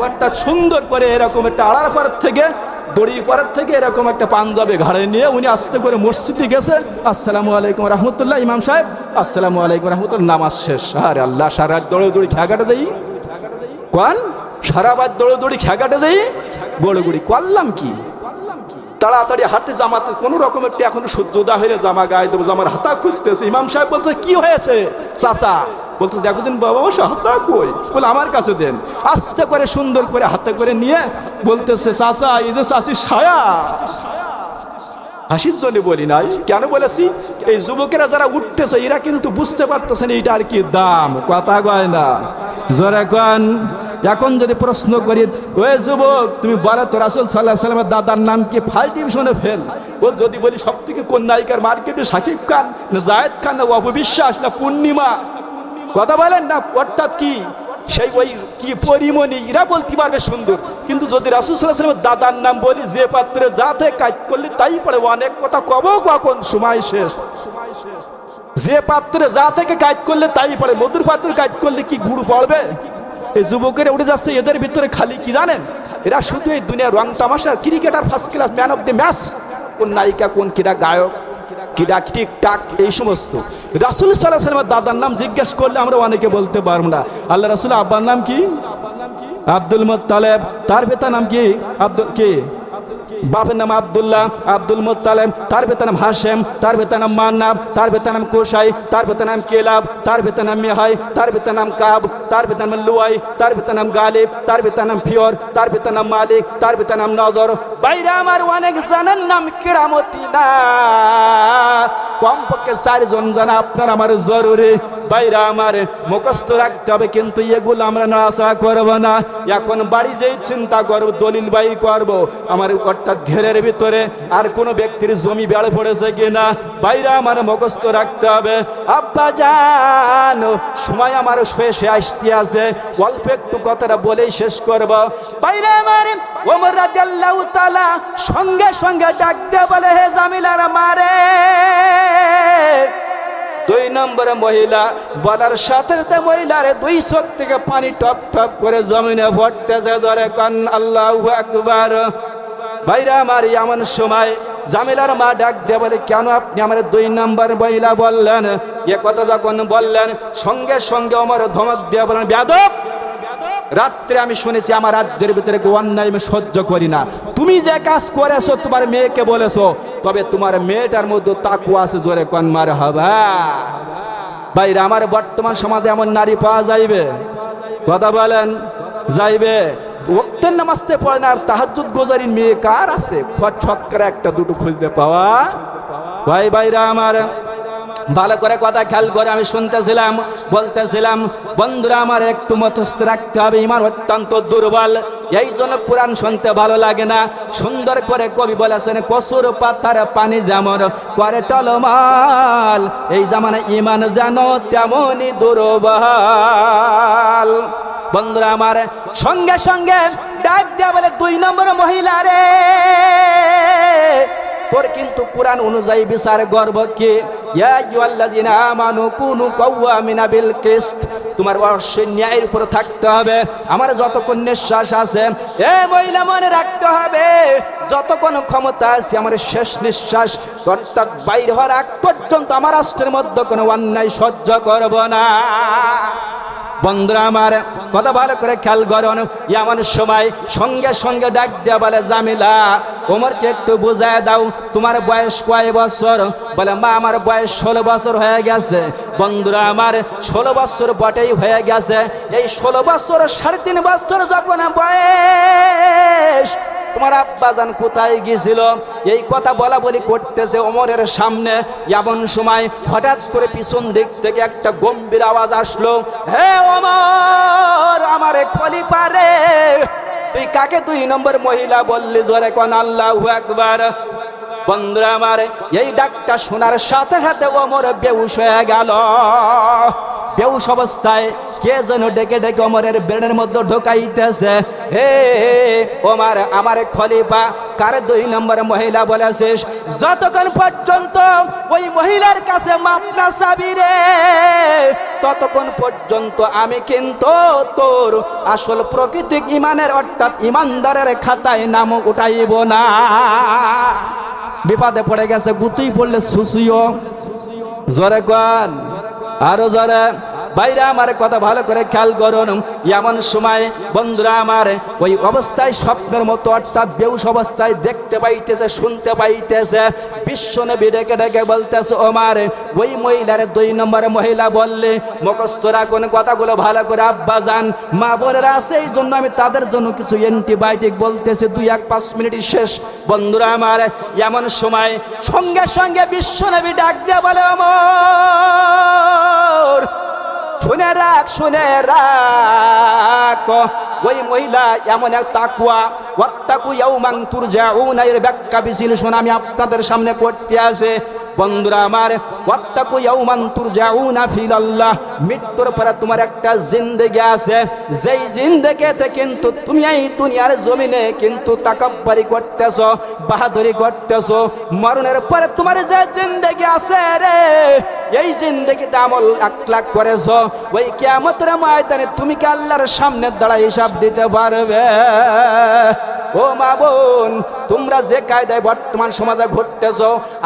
একটা সুন্দর করে এরকম একটা আড়ার পাড়ার থেকে দড়ির পাড়ার থেকে এরকম একটা পাঞ্জাবি ঘাড়ে নিয়ে উনি আস্তে করে মসজিদে গেছে। আসসালামু আলাইকুম রাহমাতুল্লাহ, ইমাম সাহেব আসসালামু আলাইকুম রাহমাতুল্লাহ, নামাজ শেষ। আরে আল্লাহ, সারা রাত দৌড়ে খেয়াঘাটে দেই কোন, সারা রাত দৌড়ে খেয়াঘাটে দেই, গড়গুড়ি করলাম কি? তাড়াতাড়ি হাতে জামাতে কোনো রকম একটা এখন সূর্যোদয় হয়ে জামা গায়ে দেবো, জামার হাতা খুঁজতেছে। ইমাম সাহেব বলছে, কি হয়েছে চাচা? বলছে, দেখো দিন বাবা, হাতা কই? বলে, আমার কাছে দেন। আস্তে করে সুন্দর করে হাতে করে নিয়ে বলতেছে, চাচা এই যে চাচির সায়া। হাসির জন্য বলি নাই, কেন বলেছি? এই যুবকেরা যারা উঠতেছে এরা কিন্তু বুঝতে পারতেছে না এইটা আর কি দাম। কথা কয় না? জোরে কোন। এখন যদি প্রশ্ন করি, ওই যুবক তুমি বলো তো রাসূল সাল্লাল্লাহু আলাইহি ওয়াসাল্লামের দাদার নাম কি? ফার্স্ট ডিভিশনে ফেল। ও যদি বলি সব থেকে কোন নায়িকার মার্কেটে, শাকিব খান না জায়েদ খান না অপবিশ্বাস না পূর্ণিমা, কথা বলেন না, অর্থাৎ কি সেই ওই কি পরিমণি, এরা বলতে পারবে সুন্দর। কিন্তু যদি রাসূল সাল্লাল্লাহু আলাইহি ওয়াসাল্লামের দাদার নাম বলি, যে পাত্রে যাতে কাজ করলে তাই পড়ে, অনেক কথা কব, কখন সময় শেষ। যে পাত্রে যা থেকে কাজ করলে তাই পড়ে, মধুর পাত্রে কাজ করলে কি গুড় পড়বে? এই যুবকেরা উঠে যাচ্ছে, এদের ভিতরে খালি কি জানেন, এরা শুধু এই দুনিয়ার রং তামাশা, cricketer, first class, man of the match, কোন নায়িকা, কোন কিরা গায়ক, কিরা টিকটাক, এই সমস্ত। রাসূল সাল্লাল্লাহু আলাইহি ওয়াসাল্লামের দাদার নাম জিজ্ঞেস করলে আমরা অনেকে বলতে পারবো না। আল্লাহ রাসূল আব্বার নাম কি? Abdul Muttalib. তার পিতার নাম কি? আব্দুল কি? বাপের নাম আব্দুল্লাহ, আব্দুল মুত্তালিব। তার পিতার নাম হাশেম, তার পিতার নাম মান্নাব, তার পিতার নাম কুসাই, তার পিতার নাম কিলাব, তার পিতার নাম মিহাই, তার পিতার নাম কাব, তার পিতার নাম লুয়াই, তার পিতার নাম গালিব, তার পিতার নাম ফিওর, তার পিতার নাম মালিক, তার পিতার নাম নজর। বাইরে আমার অনেক জানার নাম কেরামতি না, কমপক্ষে 4 জন জানা আপনার আমার জরুরি। বাইরে আমার মুখস্থ রাখতে হবে, কিন্তু এগুলো আমরা নাড়াচাড়া করবো না। এখন বাড়ি যেই চিন্তা করবো, দলিল বাইর করবো আমার অর্থাৎ ঘেরের ভিতরে আর কোনো ব্যক্তির জমি বেড়ে পড়েছে কিনা, বাইরে আমার মুখস্থ রাখতে হবে। আব্বা জান, সময় আমার শেষে আসতে আছে, অল্প একটু কথাটা বলেই শেষ করব। বাইরে আমার ওমর রাদিয়াল্লাহু তাআলা সঙ্গে সঙ্গে ডাক দিয়ে বলে, হে জামিলার মারে। 2 নম্বরে মহিলা বলার সাথে সাথে মহিলার 2 চোখ থেকে পানি টপ টপ করে জমিনে পড়তেছে। জোরে কান আল্লাহু আকবার। ভাইরা আমার, এমন সময় জামিলার মা ডাক দিয়ে বলে, কেন আপনি আমার 2 নম্বর মহিলা বললেন? এ কথা যখন বললেন, সঙ্গে সঙ্গে ওমর ধমক দিয়ে বলেন, বেয়াদব, রাত্রে আমি শুনেছি আমার রাজ্যের ভিতরে অন্যায় আমি সহ্য করি না। তুমি যে কাজ করেছো তোমার মেয়েকে বলেছো, তবে তোমার মেয়েটার মধ্যে তাকওয়া আছে। জোরে কোন মারহাবা। ভাইরা আমার, বর্তমান সমাজে এমন নারী পাওয়া যাইবে? কথা বলেন, যাইবে? ওয়াক্তের নামাজতে পড়ে না, আর তাহাজ্জুদ গোজারির মেয়ে কার আছে? ছক্করে একটা দুটো খুঁজতে পাওয়া। ভাইরা আমার, ভালো করে কথা খেয়াল করে আমি শুনতেছিলাম, বলতেছিলাম, বন্ধুরা আমার একটু মতস্থ রাখতে হবে, ইমান অত্যন্ত দুর্বল, এই জন্য কোরআন শুনতে ভালো লাগে না। সুন্দর করে কবি বলেছেন, কসুর পাতার পানি যেমন করে টলমল, এই জামানায় ইমান যেন তেমনই দুর্বল। বন্ধুরা আমার, সঙ্গে সঙ্গে ডাক দেয়া বলে, 2 নম্বর মহিলা রে, তোর কিন্তু কোরআন অনুযায়ী বিচার গর্ব কি? ইয়া আইয়ুহাল্লাযিনা আমানু কুনু কাওয়ামিনা বিল কিসত, তোমার অবশ্যই ন্যায়ের উপর থাকতে হবে। আমার যতক্ষণ নিঃশ্বাস আছে, এ মহিলা মনে রাখতে হবে, যতক্ষণ ক্ষমতা আছে, আমার শেষ নিঃশ্বাস অর্থাৎ বাইর হওয়ার আগ পর্যন্ত আমার রাষ্ট্রের মধ্যে কোনো অন্যায় সহ্য করব না। বন্ধুরা আমার, কথা ভালো করে খেয়াল করুন। এমন সময় সঙ্গে সঙ্গে ডাক দেয়া বলে, জামিলা, ওমরকে একটু বুঝায় দাও, তোমার বয়স কয় বছর? বলে, মা আমার বয়স 16 বছর হয়ে গেছে। বন্ধুরা আমার, 16 বছর বটেই হয়ে গেছে। এই 16 বছর 3.5 বছর যখন বয়স, তোমার আব্বাজান কোথায় গিয়েছিল? এই কথা বলা বলি করতেছে ওমরের সামনে। এমন সময় হঠাৎ করে পিছন দিক থেকে একটা গম্ভীর আওয়াজ আসলো, হে ওমর, আমার খলিফা রে, তুই কাকে 2 নম্বর মহিলা বললি? জোরে কোন আল্লাহু আকবার। বন্ধুরা আমার, এই ডাকটা শোনার সাথে সাথে ওমর বেহুশ হয়ে গেল। বেহুশ অবস্থায় কে যেন ডেকে ডেকে ওমরের ব্রেনের মধ্যে ঢোকাইতেছে, হে ওমর, আমার খলিফা কার 2 নম্বর মহিলা বলেছিস? যতক্ষণ পর্যন্ত ওই মহিলার কাছে মাপ না চাবি রে, ততক্ষণ পর্যন্ত আমি কিন্তু তোর আসল প্রকৃতিক ইমানের অর্থাৎ ইমানদারের খাতায় নাম উঠাইব না। বিপদে পড়ে গেছে, গুতুই পড়লে সুসিও। জোরে কোন, আরো জোরে। বাইরে আমার, কথা ভালো করে খেয়াল করুন। এমন সময় বন্ধুরা আমার, ওই অবস্থায় স্বপ্নের মতো অর্থাৎ বেহুশ অবস্থায় দেখতে পাইতেছে, শুনতে পাইতেছে, বিশ্বনবী ডেকে ডেকে বলতেছে, ওমর, ওই মহিলার 2 নম্বর মহিলা বললে মুখস্থ রাখুন কথাগুলো ভালো করে। আব্বাজান, মা বোনেরা আছে, এই জন্য আমি তাদের জন্য কিছু অ্যান্টিবায়োটিক বলতেছি, 2-5 মিনিটই শেষ। বন্ধুরা আমার, এমন সময় সঙ্গে সঙ্গে বিশ্বনবী ডাক দিয়ে বলে, ওমর, শুনে রাখ, শুনে রাখ, ওই মহিলা এমন এক তাকওয়া, ওয়াত্তাকু ইয়াওমান তুরজাউনা, এর ব্যাখ্যা বিশ্লেষণ আমি আপনাদের সামনে করতে আছে। বন্ধুরা আমার, ওয়াত্তাকু ইয়াওমান তুরজাউনা ফিলাল্লাহ, মৃত্যুর পরে তোমার একটা জিন্দেগি আছে, যেই জিন্দেগিতে কিন্তু তুমি এই দুনিয়ার জমিনে কিন্তু তাকাব্বুরি করতেছো, বাহাদুরি করতেছো। মরণের পরে তোমার যে জিন্দেগি আছে রে, এই জিন্দেগিতে আমল আকলাক করেছো, ওই কিয়ামতের ময়দানে তুমি কি আল্লাহর সামনে দাঁড়ায় হিসাব দিতে পারবে? ও মা বোন, তোমরা যে কায়দায় বর্তমান সমাজে ঘটতেছ,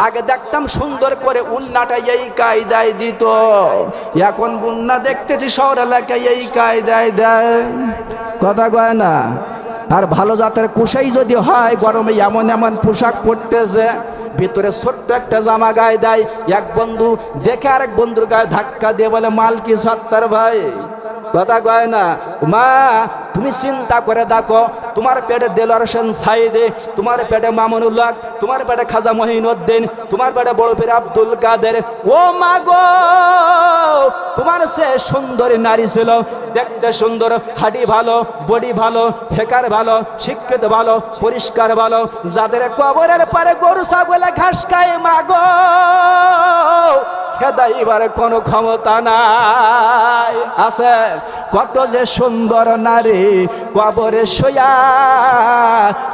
আগে দেখতাম সুন্দর করে উন্নাটা এই কায়দায় দিত, এখন উন্না দেখতেছি শহর এলাকায় এই কায়দায় দেয়। কথা কয় না? আর ভালো জাতের কুশাই যদি হয়, গরমে এমন এমন পোশাক পরতেছে, ভিতরে ছোট্ট একটা জামা গায়ে দেয়। এক বন্ধু দেখে আরেক বন্ধুর গায়ে ধাক্কা দিয়ে বলে, মাল কি সত্তর ভাই? কথা কয় না? মা, তুমি চিন্তা করে দেখো, তোমার পেটে দেলোয়ার হোসেন সাইদে, তোমার পেটে মামুনুল্লাহ, তোমার পেটে খাজা মহিনুদ্দিন, তোমার পেটে বড় পীর আব্দুল কাদের। ও মা গো, তোমার সে সুন্দরী নারী ছিল, দেখতে সুন্দর, হাড়ি ভালো, বডি ভালো, ফেকার ভালো, শিক্ষিত ভালো, পরিষ্কার ভালো, যাদের কবরের পারে গরু ছাগলে ঘাস খায়, মা গো খেদাইবার কোনো ক্ষমতা নাই। আছে কত যে সুন্দর নারী কবরে শুয়া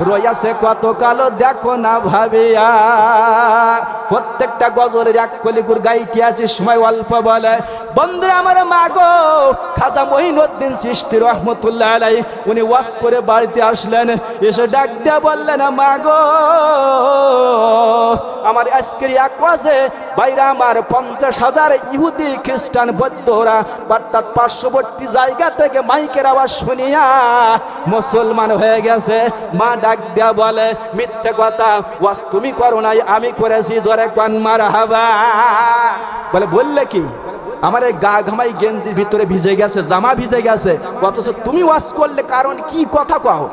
রইয়াছে, কত কালো দেখো না ভাবিয়া। প্রত্যেকটা গজলের এক কলিগুর গাইতে আছে, সময় অল্প বলে। বন্ধুরা আমার, মা গো, খাজা মহিনুদ্দিন চিশতি রহমতুল্লাহ আলাইহি উনি ওয়াজ করে বাড়িতে আসলেন, এসে ডাক দিয়ে বললেন, মা গো, আমার আজকের এক ওয়াজে বাইরে আমার 50,000 ইহুদি খ্রিস্টান বৌদ্ধরা অর্থাৎ পার্শ্ববর্তী জায়গা থেকে মাইকের আওয়াজ শুনিয়া মুসলমান হয়ে গেছে। মা ডাক দেয়া বলে, মিথ্যে কথা, ওয়াজ তুমি করো নাই, আমি করেছি, জোরে কোন মারহাবা। বলে, বললে কি? আমার এই গা ঘামাই গেঞ্জির ভিতরে ভিজে গেছে, জামা ভিজে গেছে, অথচ তুমি ওয়াজ করলে, কারণ কি? কথা কও।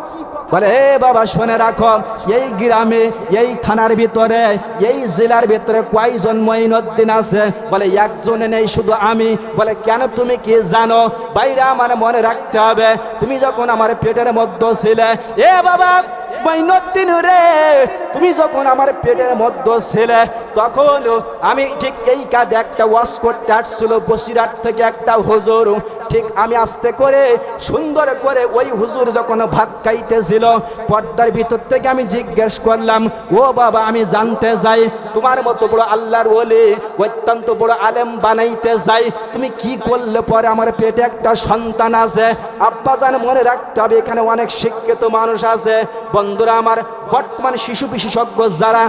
বলে, হে বাবা শুনে রাখো, এই গ্রামে, এই থানার ভিতরে, এই জেলার ভিতরে কয়জন মঈনুদ্দিন আছে? বলে, একজনে নেই, শুধু আমি। বলে, কেন, তুমি কি জানো? বাইরে আমার মনে রাখতে হবে, তুমি যখন আমার পেটের মধ্যে ছিলে, এ বাবা মঈনুদ্দিন রে, তুমি যখন আমার পেটের মধ্যে ছিলে, তখন আমি ঠিক এই কাঁধে একটা ওয়াজ করতে আসছিল বসিরহাট থেকে একটা হুজুর। ঠিক আমি আস্তে করে সুন্দর করে ওই হুজুর যখন ভাত খাইতেছিল, পর্দার ভিতর থেকে আমি জিজ্ঞেস করলাম, ও বাবা, আমি জানতে চাই, তোমার মতো বড় আল্লাহর ওলি, অত্যন্ত বড় আলেম বানাইতে চাই, তুমি কি করলে পরে আমার পেটে একটা সন্তান আছে? আব্বাজান মনে রাখতে হবে, এখানে অনেক শিক্ষিত মানুষ আছে। বন্ধুরা আমার, বর্তমান শিশু বিশেষজ্ঞ যারা,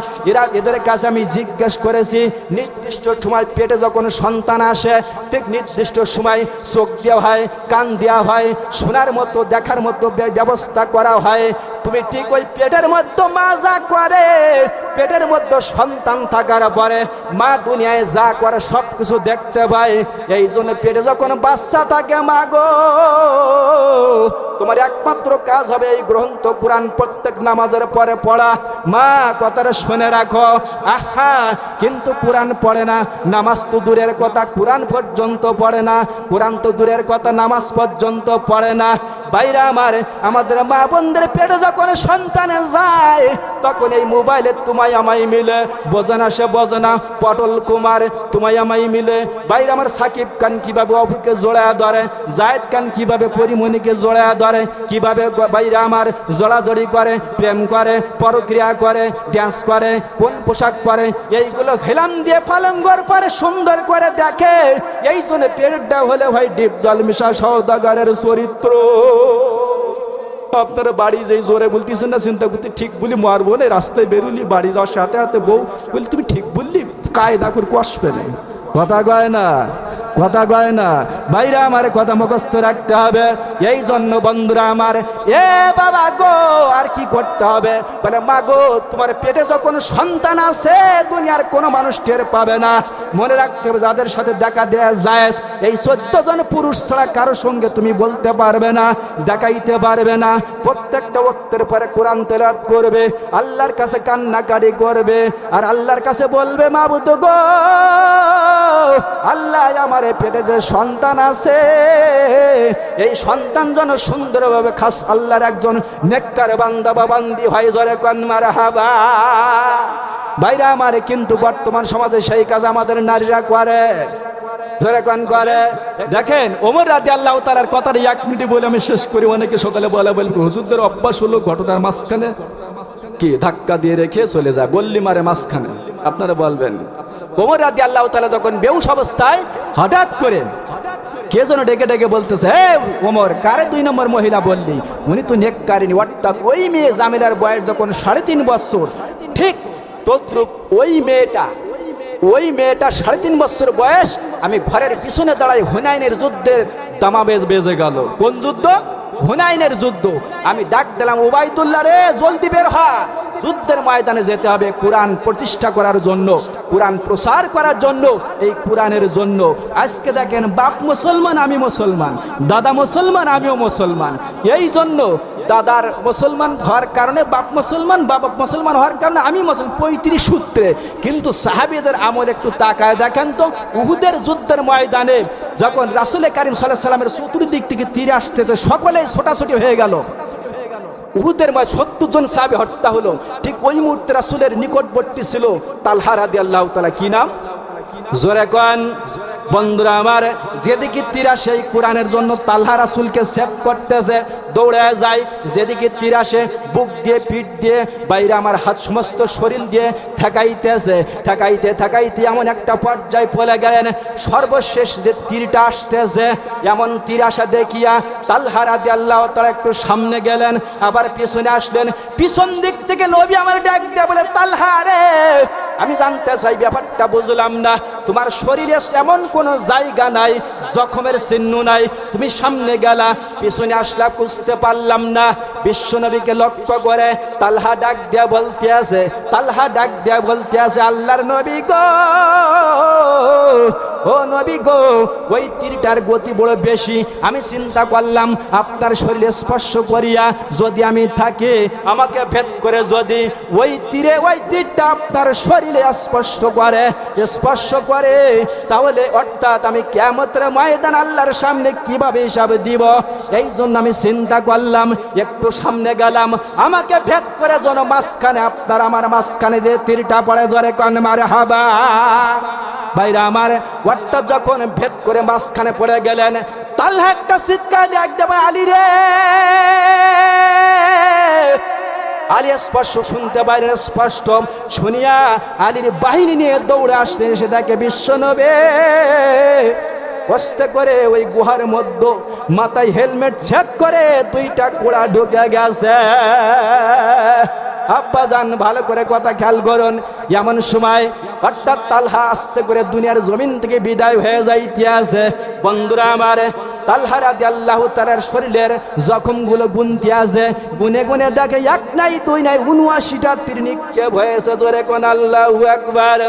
এদের কাছে আমি জিজ্ঞেস করেছি, নির্দিষ্ট সময় পেটে যখন সন্তান আসে, ঠিক নির্দিষ্ট সময় চোখ দেওয়া হয়, কান দেওয়া হয়, শোনার মতো, দেখার মতো ব্যবস্থা করা হয়। তুমি ঠিক ওই পেটের মধ্যে মা যা করে, পেটের মধ্যে সন্তান থাকার পরে মা দুনিয়ায় যা করে সব কিছু দেখতে পায়। এই জন্য পেটে যখন বাচ্চা থাকে, মা গো, তোমার একমাত্র কাজ হবে এই গ্রন্থ কুরআন প্রত্যেক নামাজের পরে পড়া। মা, কথাটা শুনে রাখো। আহা, কিন্তু কুরআন পড়ে না, নামাজ তো দূরের কথা, কুরআন পর্যন্ত পড়ে না, কুরআন তো দূরের কথা, নামাজ পর্যন্ত পড়ে না। বাইরে আমার, আমাদের মা বোনদের পেটে যখন সন্তানে যায়, তখন এই মোবাইলে তোমায় আমায় মিলে, বোঝানা সে বোঝানা, পটল কুমার তোমায় আমায় মিলে। বাইরে আমার সাকিব খান কিভাবে অপুকে জোড়ায় ধরে, জায়েদ খান কিভাবে পরিমণিকে জোড়ায় ধরে, কিভাবে বাইরে আমার জড়াজড়ি করে, প্রেম করে, পরক্রিয়া করে, ড্যান্স করে, কোন পোশাক পরে, এইগুলো হেলাম দিয়ে পালঙ্গর পরে সুন্দর করে দেখে। এই জন্য পেটটা হলে ভাই ডিপ জল মিশা সওদাগরের চরিত্র। আপনারা বাড়ি যেই জোরে বলতেছেন না, চিন্তা করতে, ঠিক বলি মারবো না, রাস্তায় বেরুলি, বাড়ি যাওয়ার সাথে সাথে বউ বলি, তুমি ঠিক বললি, কায়দা করে কষবে না। কথা কয় না? কথা কয় না? বাইরে আমার কথা মুখস্থ রাখতে হবে। এই জন্য বন্ধুরা আমার, এ বাবা গো, আর কি করতে হবে? বলে, মা গো, তোমার পেটে যখন সন্তান আছে, দুনিয়ার কোনো মানুষ টের পাবে না। মনে রাখতে হবে, যাদের সাথে দেখা দেয়া যায়, এই 14 জন পুরুষ ছাড়া কারোর সঙ্গে তুমি বলতে পারবে না, দেখাইতে পারবে না। প্রত্যেকটা ওয়াক্তের পরে কোরআন তেলাওয়াত করবে, আল্লাহর কাছে কান্নাকাটি করবে, আর আল্লাহর কাছে বলবে, মাবুদ গো, আল্লাহ আমার আমারে পেটে যে সন্তান আছে এই সন্তান যেন সুন্দরভাবে খাস আল্লাহর একজন নেককার বান্দা বা বান্দি হয়, জোরে কোন মারহাবা। ভাইরা আমারে, কিন্তু বর্তমান সমাজে সেই কাজ আমাদের নারীরা করে, জোরে কোন করে। দেখেন ওমর রাদিয়াল্লাহু তাআলার কথাটা এক মিনিটে বলে আমি শেষ করি। অনেকে সকালে বলবে হুজুরদের অভ্যাস হলো ঘটনার মাঝখানে কি ধাক্কা দিয়ে রেখে চলে যায়, বললি মারে মাঝখানে। আপনারা বলবেন ওমর রাদিয়াল্লাহু তাআলা যখন বেহুশ অবস্থায় হঠাৎ করে কে যেন ডেকে ডেকে বলতেছে, হে ওমর, কারে 2 নম্বর মহিলা বললি? উনি তো নেককারিনী, অর্থাৎ ওই মেয়ে জামিলার বয়স যখন 3.5 বছর, ঠিক তদ্রুপ ওই মেয়েটা 3.5 বছর বয়স। আমি ঘরের পিছনে দাঁড়াই, হুনাইনের যুদ্ধের দামাবেজ বেজে গেল। কোন যুদ্ধ? হুনাইনের যুদ্ধ। আমি ডাক দিলাম, উবাইদুল্লাহ রে, জলদি বের হ, যুদ্ধের ময়দানে যেতে হবে কোরআন প্রতিষ্ঠা করার জন্য, কোরআন প্রসার করার জন্য, এই কোরআনের জন্য। আজকে দেখেন, বাপ মুসলমান আমি মুসলমান, দাদা মুসলমান আমিও মুসলমান। এই জন্য দাদার মুসলমান হওয়ার কারণে বাপ মুসলমান, বাবা মুসলমান হওয়ার কারণে আমি মুসলমান, 35 সূত্রে। কিন্তু সাহাবীদের আমল একটু তাকায় দেখেন তো, উহুদের যুদ্ধের ময়দানে যখন রাসূল কারীম সাল্লাল্লাহু আলাইহি ওয়াসাল্লামের চতুর্দিক থেকে তীর আসতেছে, সকলেই ছোটাছুটি হয়ে গেল। উহুদের 70 জন সাহাবী হত্যা হলো। ঠিক ওই মুহূর্তে রাসূলের নিকটবর্তী ছিল তালহা রাদিয়াল্লাহু তাআলা। কি নাম? জোরে কোন বন্ধুরা আমার। যেদিকে তীর আসে কোরআনের জন্য তালহা রাসূলকে সেভ করতেছে, দৌড়ে যায়। যেদিকে তীর আসে বুক দিয়ে, পিঠ দিয়ে, বাইরে আমার হাত সমস্ত শরীর দিয়ে ঠেকাইতেছে। ঠেকাইতে ঠেকাইতে এমন একটা পর্যায়ে পড়ে গেলেন, সর্বশেষ যে তীরটা আসতেছে, এমন তীর আসা দেখিয়া তালহা রাদিয়াল্লাহু তাআলা একটু সামনে গেলেন, আবার পিছনে আসলেন। পিছন দিক থেকে নবী আমার ডাক দিয়ে বলে, তালহা রে, আমি জানতে চাই ব্যাপারটা বুঝলাম না, তোমার শরীরে এমন কোনো জায়গা নাই, জখমের চিহ্ন নাই, তুমি সামনে গেলা পিছনে আসলা, বুঝতে পারলাম না। বিশ্বনবীকে লক্ষ্য করে তালহা ডাক দিয়া বলতে আছে, আল্লাহর নবী গো, ও নবী গো, ওই তীরটার গতি বড় বেশি। আমি চিন্তা করলাম আপনার শরীরে স্পর্শ করিয়া যদি আমি থাকি, আমাকে ভেদ করে যদি ওই তীরটা আপনার শরীরে স্পর্শ করে, তাহলে অর্থাৎ আমি কিয়ামতের ময়দান আল্লাহর সামনে কিভাবে হিসাব দিব। এই জন্য আমি চিন্তা করলাম, একটু সামনে গেলাম, আমাকে ভেদ করে যেন মাঝখানে, আপনার আমার মাঝখানে যে তীরটা পড়ে, জোরে কোন মারহাবা। ভাইরা আমার, অর্থাৎ যখন ভেদ করে মাঝখানে পড়ে গেলেন, তালহা একটা চিৎকার দিয়ে একদম, আলী রে, আলী স্পষ্ট শুনতে পারেন, স্পষ্ট শুনিয়া আলীর বাহিনী নিয়ে দৌড়ে আসতে এসে দেখে বিশ্বনবী কষ্ট করে ওই গুহার মধ্যে মাথায় হেলমেট ছেদ করে 2টা কোড়া ঢুকে গেছে। আব্বা জান, ভালো করে কথা খেয়াল করুন। এমন সময় অর্থাৎ তালহা আস্তে করে দুনিয়ার জমিন থেকে বিদায় হয়ে যাইতে আছে। বন্ধুরা আমার, তালহা রাদিয়াল্লাহু তাআলার শরীরের জখমগুলো গুনতে আছে, গুনে গুনে দেখে 1 নাই 2 নাই 79টা তীর নিক্ষেপ হয়েছে। জোরে কোন আল্লাহু আকবার।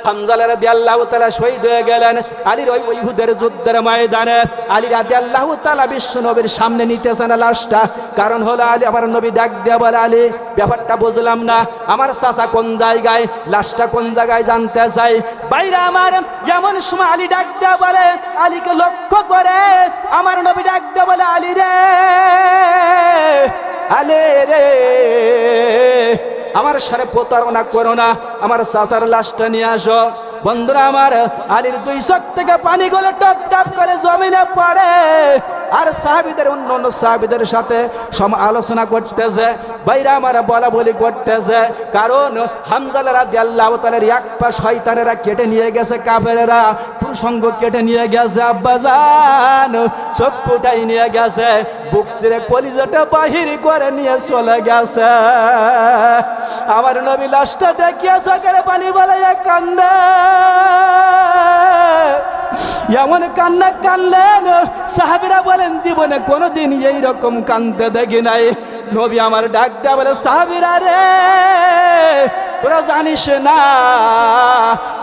হামজা রাদিয়াল্লাহু তাআলা শহীদ হয়ে গেলেন আলীর ওই উহুদের যুদ্ধের ময়দানে। আলী রাদিয়াল্লাহু তাআলা বিশ্বনবীর সামনে নিতেছেন লাশটা, কারণ হলো আলী, আমার নবী ডাক দিয়ে বলে, আলী, ব্যাপারটা বুঝলাম না, আমার চাচা কোন জায়গায়, লাশটা কোন জায়গায় জানতে চাই। বাইরে আমার, যেমন সময় আলী ডাক দিয়ে বলে, আলীকে লক্ষ্য করে আমার নবী ডাক দিয়ে বলে, আলী রে, আলী রে, আমার সাথে প্রতারণা করো না, আমার চাচার লাশটা নিয়ে আসো। বন্ধুরা আমার, আলীর 2 চোখ থেকে পানিগুলো টপ টপ করে জমিনে পড়ে। আর সাহাবীদের, অন্য সাহাবীদের সাথে আলোচনা করতেছে, বাইরা আমার বলা বলি করতেছে, কারণ হামজা রাদিয়াল্লাহু তাআলার 1 পা শয়তানেরা কেটে নিয়ে গেছে, কাফেরেরা প্রসঙ্গ কেটে নিয়ে গেছে, আব্বাজান চোখ ফুটাই নিয়ে গেছে, বুক ছিঁড়ে কলিজাটা বাহির করে নিয়ে চলে গেছে। আমার নবী লাশটা দেখিয়া চোখের পানি বলে কান্দে, এমন কান্না কানলেন সাহাবীরা বলেন জীবনে কোনোদিন এইরকম কান্দতে দেখি নাই। নবী আমার ডাক দেয়া বলে, সাহাবীরা রে, তোরা জানিস না,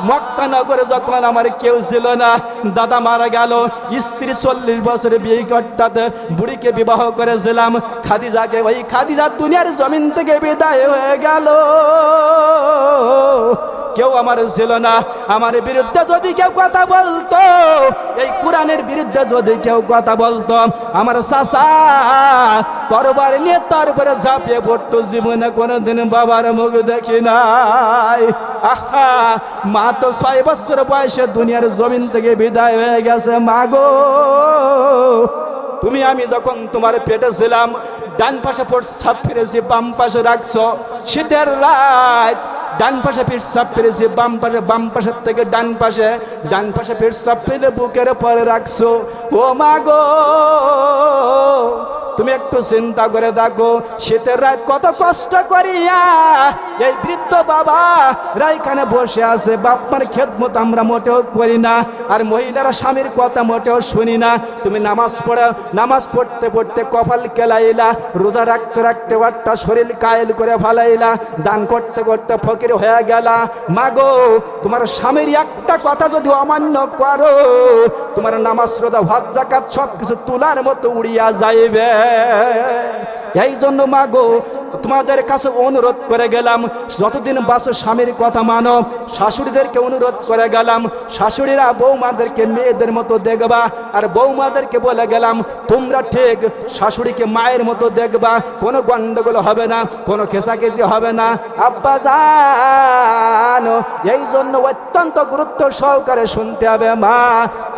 মক্কা নগরে যখন আমার কেউ ছিল না, দাদা মারা গেল, স্ত্রী 40 বছরে বিয়ে করতে বুড়িকে বিবাহ করেছিলাম খাদিজাকে, ওই খাদিজা দুনিয়ার জমিন থেকে বিদায় হয়ে গেল। কেউ আমার ছিল না। আমার বিরুদ্ধে যদি কেউ কথা বলতো, এই কোরআনের বিরুদ্ধে যদি কেউ কথা বলতো, আমার চাচা তরবার নিয়ে তারপরে ঝাঁপিয়ে পড়তো। জীবনে কোনোদিন বাবার মুখ দেখি নাই। আহা, মা তো 6 বছর বয়সে দুনিয়ার জমিন থেকে বিদায় হয়ে গেছে। মা গো, তুমি আমি যখন তোমার পেটে ছিলাম, ডান পাশে প্রস্রাব ফিরেছি, বাম পাশে রাখছো। শীতের রাত, ডান পাশে প্রস্রাব ফিরেছি, বাম পাশের থেকে ডান পাশে প্রস্রাব ফেলে বুকের পরে রাখছো। ও মা গো, তুমি একটু চিন্তা করে দেখো, শীতের রাত কত কষ্ট করিয়া এই বৃদ্ধ বাবা রাইখানে বসে আছে। বাপ্পার খেদমত আমরা মোটেও করি না, আর মহিলারা স্বামীর কথা মোটেও শুনি না। তুমি নামাজ পড়ো, নামাজ পড়তে পড়তে কপাল কেলাইলা, রোজা রাখতে রাখতে একটা শরীর কায়েল করে ফেলাইলা, দান করতে করতে ফকির হয়ে গেলা। মাগো, তোমার স্বামীর একটা কথা যদি অমান্য করো, তোমার নামাজ রোজা হজ যাকাত সব কিছু তুলার মতো উড়িয়া যাইবে। এই জন্য মাগো, তোমাদের কাছে অনুরোধ করে গেলাম, যতদিন বাঁচো স্বামীর কথা মানো। শাশুড়িদেরকে অনুরোধ করে গেলাম, শাশুড়িরা বৌমাদেরকে মেয়েদের মতো দেখবা, আর বৌমাদেরকে বলে গেলাম তোমরা ঠিক শাশুড়িকে মায়ের মতো দেখবা। কোনো গন্ডগোল হবে না, কোনো খেসাখেসি হবে না। আব্বা জানো, এই জন্য অত্যন্ত গুরুত্ব সহকারে শুনতে হবে। মা,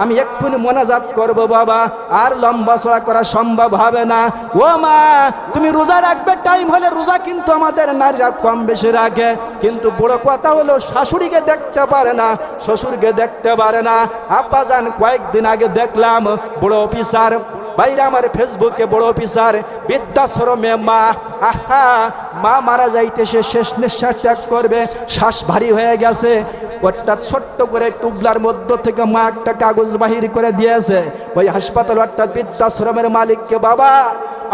আমি এক্ষুনি মোনাজাত করব বাবা, আর লম্বা চড়া করা সম্ভব হবে না। ও মা, তুমি রোজা রাখবে, টাইম হলে রোজা কিন্তু আমাদের নারীরা কম বেশি রাখে, কিন্তু বড় কথা হলো শাশুড়িকে দেখতে পারে না, শ্বশুরকে দেখতে পারে না। আব্বা জান, কয়েকদিন আগে দেখলাম বড় অফিসার ভাইরা আমার ফেসবুকে, বড় অফিসার বৃদ্ধাশ্রমে মা, আহা, মা মারা যাইতেছে, শেষ নিঃশ্বাস ত্যাগ করবে, শ্বাস ভারী হয়ে গেছে। অর্থাৎ ছোট্ট করে টুকলার মধ্য থেকে মা একটা কাগজ বাহির করে দিয়েছে ওই হাসপাতাল অর্থাৎ বৃদ্ধাশ্রমের মালিককে, বাবা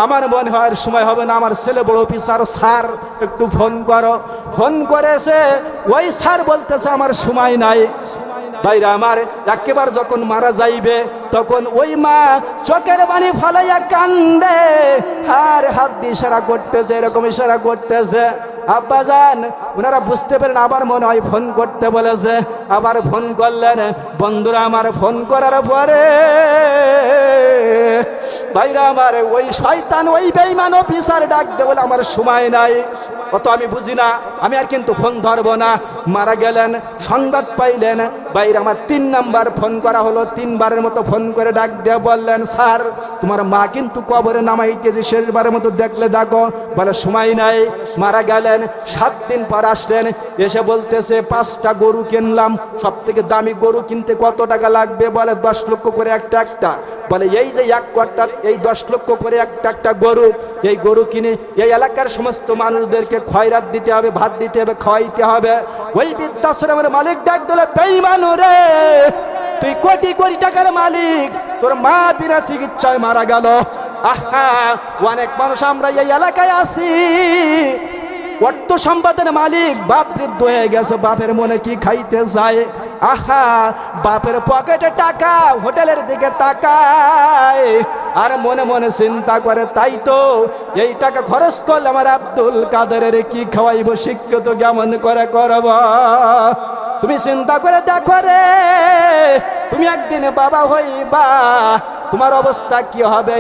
আমার মনে হয় সময় হবে না, আমার ছেলে বড় অফিসার স্যার একটু ফোন করো। ফোন করেছে, ওই স্যার বলতেছে আমার সময় নাই। ভাইরা আমার, একেবারে যখন মারা যাইবে তখন ওই মা চোখের পানি ফালাইয়া কান্দে, আর হাত দিয়ে ইশারা করতেছে, এরকম ইশারা করতেছে। আব্বা জান, ওনারা বুঝতে পারেন, আবার মনে হয় ফোন করতে বলেছে, আবার ফোন করলেন। বন্ধুরা আমার, ফোন করার পরে ভাইরা আমার, ওই শয়তান, ওই বেঈমান অফিসার ডাক দে বলে আমার সময় নাই, অত আমি বুঝি না, আমি আর কিন্তু ফোন ধরবো না। মারা গেলেন, সংবাদ পাইলেন। ভাইরা আমার, 3 নাম্বার ফোন করা হলো, 3 বারের মতো ফোন করে ডাক দিয়ে বললেন, স্যার তোমার মা কিন্তু কবরে নামাইতেছে, শেষবারের মতো দেখলে ডাকো। বলে সময় নাই। মারা গেলেন। 7 দিন পর আসলেন, এসে বলতেছে 5টা গরু কিনলাম, সব থেকে দামি গরু কিনতে কত টাকা লাগবে? বলে 10 লক্ষ করে একটা একটা। বলে এই যে এক কর্তা, এই 10 লক্ষ করে একটা গরু, এই গরু কিনে এই এলাকার সমস্ত মানুষদেরকে খয়রাত দিতে হবে, ভাত দিতে হবে, খাওয়াইতে হবে। ওই বৃদ্ধাশ্রমের মালিক ডাক দিলে, বেঈমান রে, তুই কোটি কোটি টাকার মালিক, তোর মা বিনা চিকিৎসায় মারা গেল। আহা, অনেক মানুষ আমরা এই এলাকায় আছি, অর্থ সম্পদের মালিক, বাপ বৃদ্ধ হয়ে গেছে, বাপের মনে কি খাইতে যায়। আহা, বাপের পকেটে টাকা, হোটেলের দিকে তাকায়, আর মনে মনে চিন্তা করে, তাই তো এই টাকা খরচ করলে আমার আব্দুল কাদেরের কি খাওয়াইব, শিক্ষিত কেমন করে করব। তুমি চিন্তা করে দেখো রে, তুমি একদিন বাবা হইবা, তোমার অবস্থা কি হবে।